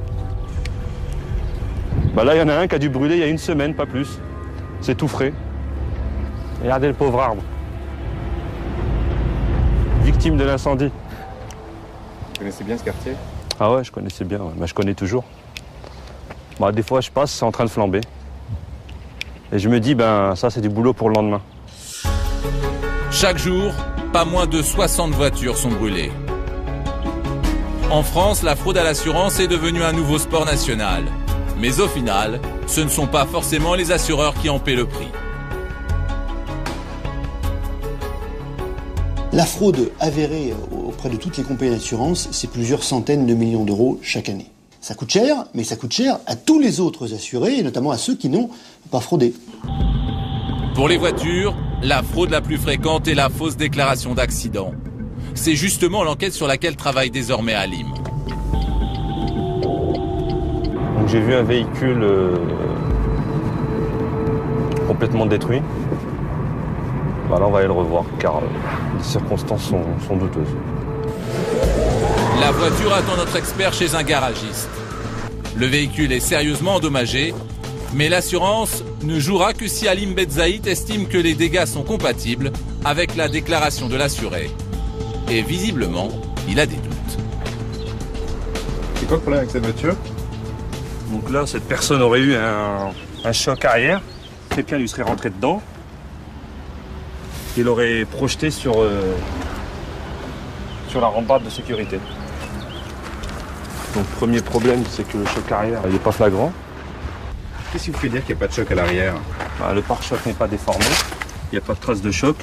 Là, il y en a un qui a dû brûler il y a une semaine, pas plus. C'est tout frais. Regardez le pauvre arbre. Victime de l'incendie. Vous connaissez bien ce quartier? Ah ouais, je connaissais bien, ouais. Bah, je connais toujours. Bah, des fois, je passe, c'est en train de flamber. Et je me dis, ben ça, c'est du boulot pour le lendemain. Chaque jour, pas moins de 60 voitures sont brûlées. En France, la fraude à l'assurance est devenue un nouveau sport national. Mais au final, ce ne sont pas forcément les assureurs qui en paient le prix. La fraude avérée auprès de toutes les compagnies d'assurance, c'est plusieurs centaines de millions d'euros chaque année. Ça coûte cher, mais ça coûte cher à tous les autres assurés, et notamment à ceux qui n'ont pas fraudé. Pour les voitures, la fraude la plus fréquente est la fausse déclaration d'accident. C'est justement l'enquête sur laquelle travaille désormais Halim. Donc j'ai vu un véhicule complètement détruit. Bah là, on va aller le revoir car les circonstances sont douteuses. La voiture attend notre expert chez un garagiste. Le véhicule est sérieusement endommagé, mais l'assurance ne jouera que si Halim Betzaït estime que les dégâts sont compatibles avec la déclaration de l'assuré. Et visiblement, il a des doutes. C'est quoi le problème avec cette voiture? Donc là, cette personne aurait eu un choc arrière. Quelqu'un lui serait rentré dedans. Il aurait projeté sur la rambarde de sécurité. Donc premier problème, c'est que le choc arrière n'est pas flagrant. Qu'est-ce qui vous fait dire qu'il n'y a pas de choc à l'arrière? Le pare-choc n'est pas déformé, il n'y a pas de trace de choc.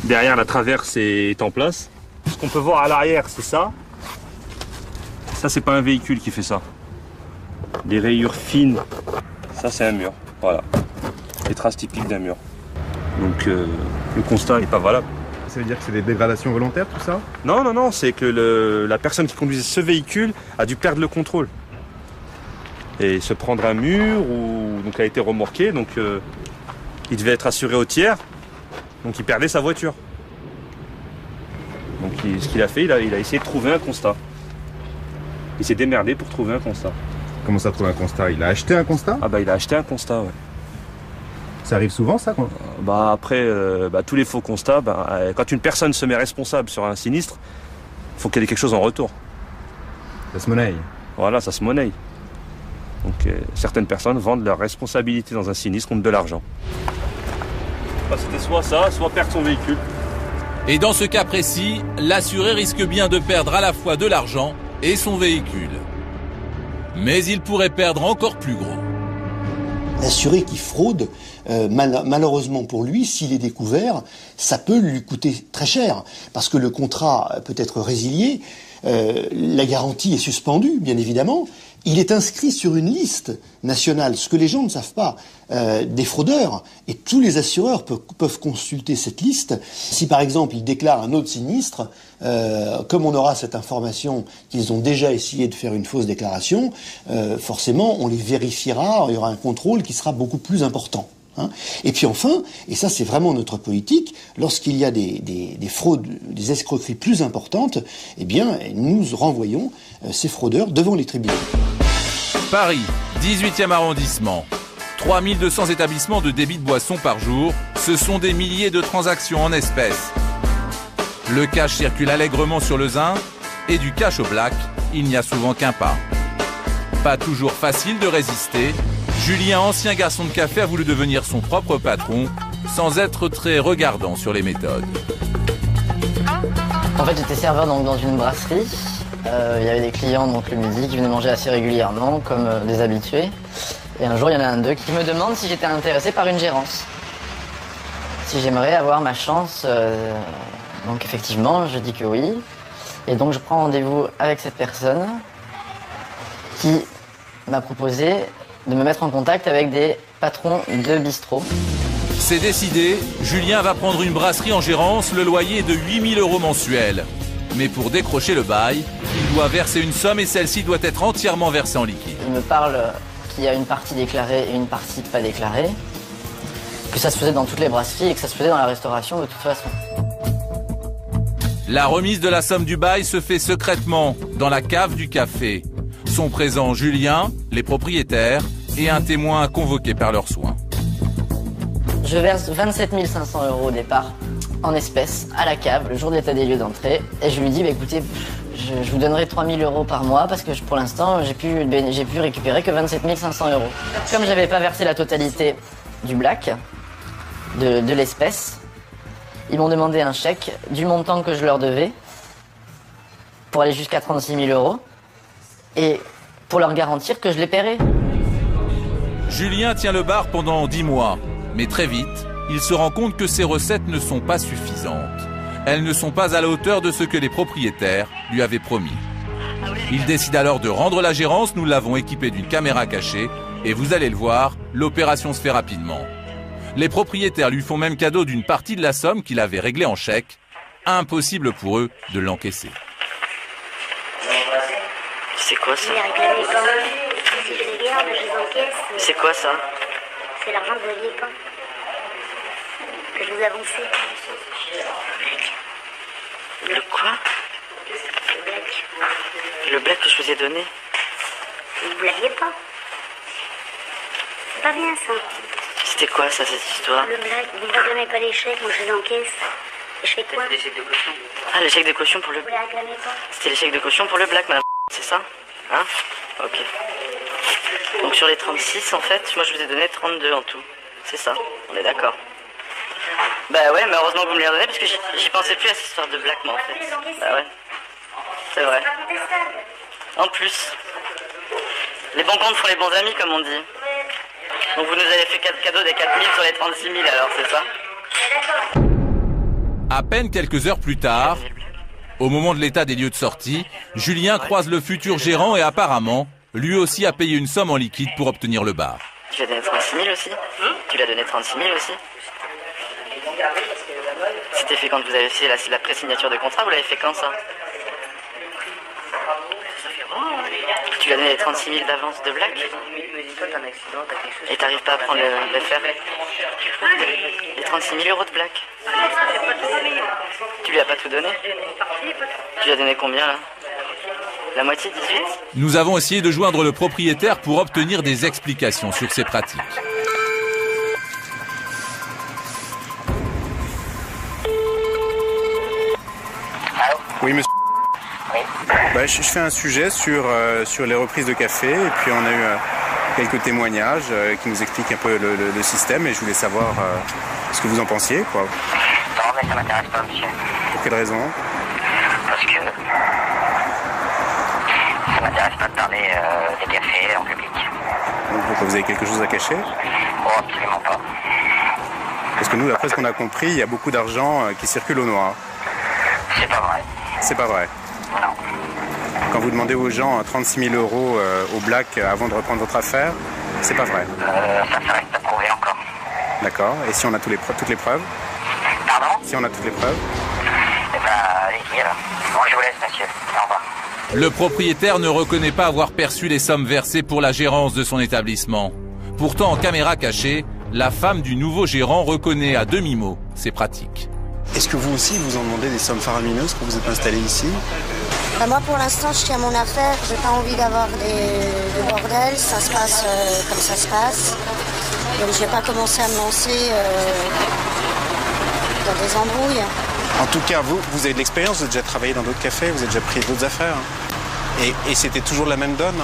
Derrière, la traverse est en place. Ce qu'on peut voir à l'arrière, c'est ça. Ça, c'est pas un véhicule qui fait ça. Des rayures fines, ça c'est un mur. Voilà, les traces typiques d'un mur. Donc le constat n'est pas valable. Ça veut dire que c'est des dégradations volontaires, tout ça? Non, non, non, c'est que la personne qui conduisait ce véhicule a dû perdre le contrôle. Et se prendre un mur, ou donc a été remorqué, donc il devait être assuré au tiers, donc il perdait sa voiture. Donc ce qu'il a fait, il a essayé de trouver un constat. Il s'est démerdé pour trouver un constat. Comment ça, trouver un constat? Il a acheté un constat? Ah bah il a acheté un constat, ouais. Ça arrive souvent, ça, quoi? Après, tous les faux constats, quand une personne se met responsable sur un sinistre, il faut qu'elle ait quelque chose en retour. Ça se monnaie. Voilà, ça se monnaie. Donc certaines personnes vendent leur responsabilité dans un sinistre contre de l'argent. C'était soit ça, soit perdre son véhicule. Et dans ce cas précis, l'assuré risque bien de perdre à la fois de l'argent et son véhicule. Mais il pourrait perdre encore plus gros. L'assuré qui fraude, malheureusement pour lui, s'il est découvert, ça peut lui coûter très cher, parce que le contrat peut être résilié, la garantie est suspendue, bien évidemment. Il est inscrit sur une liste nationale, ce que les gens ne savent pas, des fraudeurs, et tous les assureurs peuvent consulter cette liste. Si par exemple ils déclarent un autre sinistre, comme on aura cette information qu'ils ont déjà essayé de faire une fausse déclaration, forcément on les vérifiera, il y aura un contrôle qui sera beaucoup plus important. Et puis enfin, et ça c'est vraiment notre politique, lorsqu'il y a des fraudes, des escroqueries plus importantes, eh bien nous renvoyons ces fraudeurs devant les tribunaux. Paris, 18e arrondissement. 3200 établissements de débit de boissons par jour, ce sont des milliers de transactions en espèces. Le cash circule allègrement sur le Zin, et du cash au black, il n'y a souvent qu'un pas. Pas toujours facile de résister, Julien, ancien garçon de café, a voulu devenir son propre patron, sans être très regardant sur les méthodes. En fait, j'étais serveur dans une brasserie. Il y avait des clients donc le midi qui venaient manger assez régulièrement, comme des habitués. Et un jour, il y en a un d'eux qui me demande si j'étais intéressé par une gérance. Si j'aimerais avoir ma chance. Donc effectivement, je dis que oui. Et donc je prends rendez-vous avec cette personne qui m'a proposé de me mettre en contact avec des patrons de bistrot. C'est décidé, Julien va prendre une brasserie en gérance, le loyer est de 8 000 € mensuels. Mais pour décrocher le bail, il doit verser une somme et celle-ci doit être entièrement versée en liquide. Il me parle qu'il y a une partie déclarée et une partie pas déclarée, que ça se faisait dans toutes les brasseries et que ça se faisait dans la restauration de toute façon. La remise de la somme du bail se fait secrètement dans la cave du café. Sont présents Julien, les propriétaires et un témoin convoqué par leurs soins. Je verse 27 500 € au départ, en espèces, à la cave, le jour d'état des lieux d'entrée. Et je lui dis, bah, écoutez, je vous donnerai 3 000 € par mois parce que pour l'instant, j'ai pu récupérer que 27 500 €. Comme j'avais pas versé la totalité du black, de l'espèce, ils m'ont demandé un chèque du montant que je leur devais pour aller jusqu'à 36 000 € et pour leur garantir que je les paierais. Julien tient le bar pendant 10 mois, mais très vite, il se rend compte que ses recettes ne sont pas suffisantes. Elles ne sont pas à la hauteur de ce que les propriétaires lui avaient promis. Il décide alors de rendre la gérance, nous l'avons équipé d'une caméra cachée, et vous allez le voir, l'opération se fait rapidement. Les propriétaires lui font même cadeau d'une partie de la somme qu'il avait réglée en chèque. Impossible pour eux de l'encaisser. C'est quoi ça? C'est quoi ça? C'est l'argent que vous n'aviez pas. Que je vous ai avancé. Le quoi? Le black. Le black que je vous ai donné? Vous l'aviez pas. C'est pas bien ça. C'était quoi ça, cette histoire? Le black, vous ne réclamez pas les chèques, moi je les encaisse. Et je fais quoi? Les chèques de caution. Ah, les chèques de caution pour le... Vous les réclamez pas. C'était les chèques de caution pour le black, madame. C'est ça? Hein? Ok. Donc sur les 36, en fait, moi je vous ai donné 32 en tout. C'est ça, on est d'accord. Bah ouais, mais heureusement que vous me les redonnez parce que j'y pensais plus à cette histoire de black, moi, en fait. Bah ouais. C'est vrai. En plus, les bons comptes font les bons amis, comme on dit. Donc vous nous avez fait cadeau des 4 000 sur les 36 000 alors, c'est ça? À peine quelques heures plus tard, au moment de l'état des lieux de sortie, Julien croise le futur gérant et apparemment, lui aussi a payé une somme en liquide pour obtenir le bar. Tu lui as donné 36 000 aussi? Tu lui as donné 36 000 aussi? C'était fait quand vous avez fait la pré-signature de contrat, vous l'avez fait quand ça? Tu lui as donné les 36 000 d'avance de black? Et t'arrives pas à prendre les faire? Les 36 000 € de black? Tu lui as pas tout donné? Tu lui as donné combien là? La moitié, 18? Nous avons essayé de joindre le propriétaire pour obtenir des explications sur ces pratiques. Oui, monsieur. Oui. Bah, je fais un sujet sur les reprises de café et puis on a eu quelques témoignages qui nous expliquent un peu le système et je voulais savoir ce que vous en pensiez, quoi. Non, mais ça m'intéresse pas, monsieur. Pour quelle raison? Parce que ça m'intéresse pas de parler des cafés en public. Donc, vous avez quelque chose à cacher? Oh, absolument pas. Parce que nous, d'après ce qu'on a compris, il y a beaucoup d'argent qui circule au noir. C'est pas vrai. C'est pas vrai? Non. Quand vous demandez aux gens 36 000 € au black avant de reprendre votre affaire, c'est pas vrai? Ça reste à prouver encore. D'accord. Et si on a toutes les preuves? Pardon? Si on a toutes les preuves? Eh ben, allez-y alors. Bon, je vous laisse, monsieur. Au revoir. Le propriétaire ne reconnaît pas avoir perçu les sommes versées pour la gérance de son établissement. Pourtant, en caméra cachée, la femme du nouveau gérant reconnaît à demi-mot ces pratiques. Est-ce que vous aussi, vous en demandez des sommes faramineuses quand vous êtes installé ici? Bah moi, pour l'instant, je tiens mon affaire. J'ai pas envie d'avoir de bordel. Ça se passe comme ça se passe. Donc, je vais pas commencer à me lancer dans des embrouilles. En tout cas, vous avez de l'expérience, vous avez déjà travaillé dans d'autres cafés, vous avez déjà pris d'autres affaires. Et c'était toujours la même donne?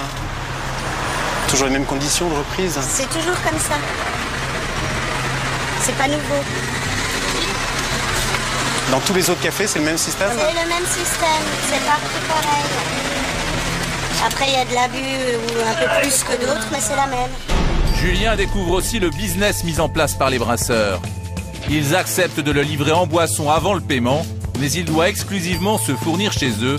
Toujours les mêmes conditions de reprise? C'est toujours comme ça. C'est pas nouveau. Dans tous les autres cafés, c'est le même système? C'est le même système, c'est partout pareil. Après, il y a de l'abus ou un peu plus que d'autres, mais c'est la même. Julien découvre aussi le business mis en place par les brasseurs. Ils acceptent de le livrer en boisson avant le paiement, mais il doit exclusivement se fournir chez eux.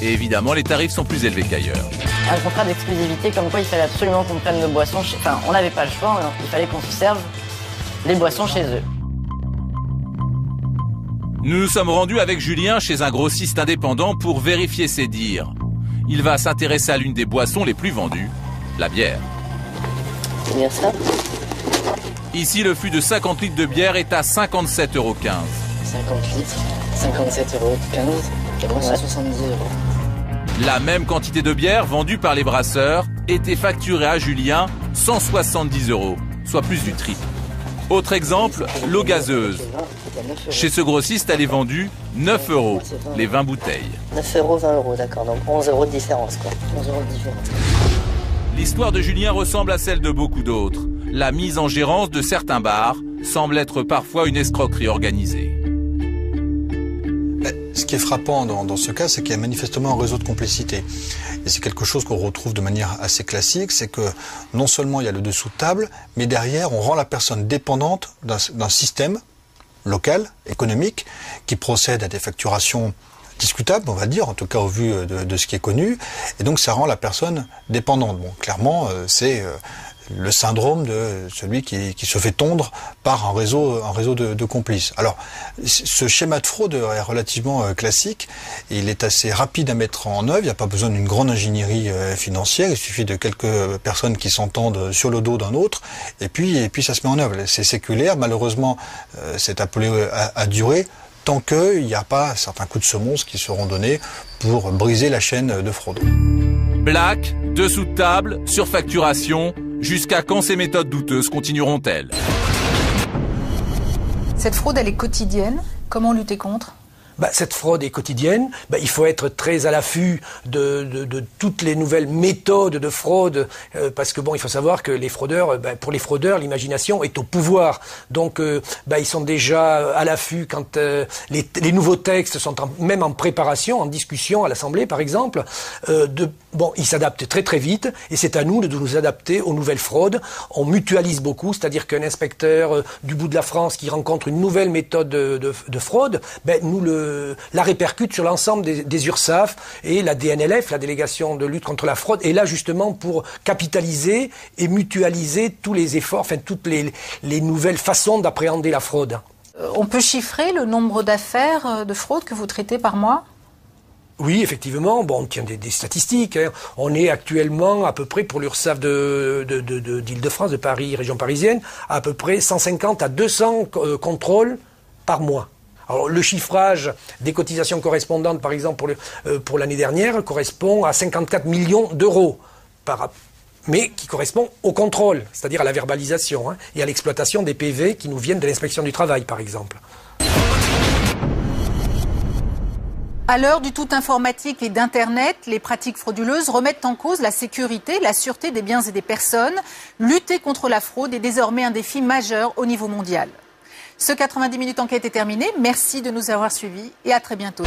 Et évidemment, les tarifs sont plus élevés qu'ailleurs. Un contrat d'exclusivité comme quoi il fallait absolument qu'on prenne nos boissons chez... Enfin, on n'avait pas le choix, il fallait qu'on se serve les boissons chez eux. Nous nous sommes rendus avec Julien chez un grossiste indépendant pour vérifier ses dires. Il va s'intéresser à l'une des boissons les plus vendues, la bière. C'est bien ça? Ici, le fût de 50 litres de bière est à 57,15 €. 50 litres, 57,15 €, et bon, c'est 70 €. La même quantité de bière vendue par les brasseurs était facturée à Julien 170 €, soit plus du triple. Autre exemple, l'eau gazeuse. Chez ce grossiste, elle est vendue 9 €, les 20 bouteilles. 9 €, 20 €, d'accord. Donc 11 € de différence, quoi. 11 € de différence. L'histoire de Julien ressemble à celle de beaucoup d'autres. La mise en gérance de certains bars semble être parfois une escroquerie organisée. Ce qui est frappant dans ce cas, c'est qu'il y a manifestement un réseau de complicité. Et c'est quelque chose qu'on retrouve de manière assez classique, c'est que non seulement il y a le dessous de table, mais derrière, on rend la personne dépendante d'un système local, économique, qui procède à des facturations discutables, on va dire, en tout cas au vu de ce qui est connu. Et donc ça rend la personne dépendante. Bon, clairement, c'est le syndrome de celui qui se fait tondre par un réseau de complices. Alors, ce schéma de fraude est relativement classique. Il est assez rapide à mettre en œuvre. Il n'y a pas besoin d'une grande ingénierie financière. Il suffit de quelques personnes qui s'entendent sur le dos d'un autre. Et puis ça se met en œuvre. C'est séculaire. Malheureusement, c'est appelé à durer tant qu'il n'y a pas certains coups de semonce qui seront donnés pour briser la chaîne de fraude. Black, dessous de table, surfacturation, jusqu'à quand ces méthodes douteuses continueront-elles? Cette fraude, elle est quotidienne. Comment lutter contre ? Cette fraude est quotidienne. Il faut être très à l'affût de toutes les nouvelles méthodes de fraude, parce que il faut savoir que les fraudeurs, pour les fraudeurs, l'imagination est au pouvoir. Donc, ils sont déjà à l'affût quand les nouveaux textes sont même en préparation, en discussion à l'Assemblée, par exemple. Ils s'adaptent très très vite, et c'est à nous de nous adapter aux nouvelles fraudes. On mutualise beaucoup, c'est-à-dire qu'un inspecteur du bout de la France qui rencontre une nouvelle méthode de fraude, nous la répercute sur l'ensemble des URSSAF, et la DNLF, la délégation de lutte contre la fraude, est là justement pour capitaliser et mutualiser tous les efforts, toutes les nouvelles façons d'appréhender la fraude. On peut chiffrer le nombre d'affaires de fraude que vous traitez par mois ? Oui, effectivement. On tient des statistiques. On est actuellement à peu près pour l'URSSAF d'Île-de-France, de Paris, région parisienne, à peu près 150 à 200 contrôles par mois. Alors, le chiffrage des cotisations correspondantes, par exemple, pour l'année dernière, correspond à 54 millions d'euros, mais qui correspond au contrôle, c'est-à-dire à la verbalisation, et à l'exploitation des PV qui nous viennent de l'inspection du travail, par exemple. À l'heure du tout informatique et d'Internet, les pratiques frauduleuses remettent en cause la sécurité, la sûreté des biens et des personnes. Lutter contre la fraude est désormais un défi majeur au niveau mondial. Ce 90 minutes enquête est terminé. Merci de nous avoir suivis et à très bientôt.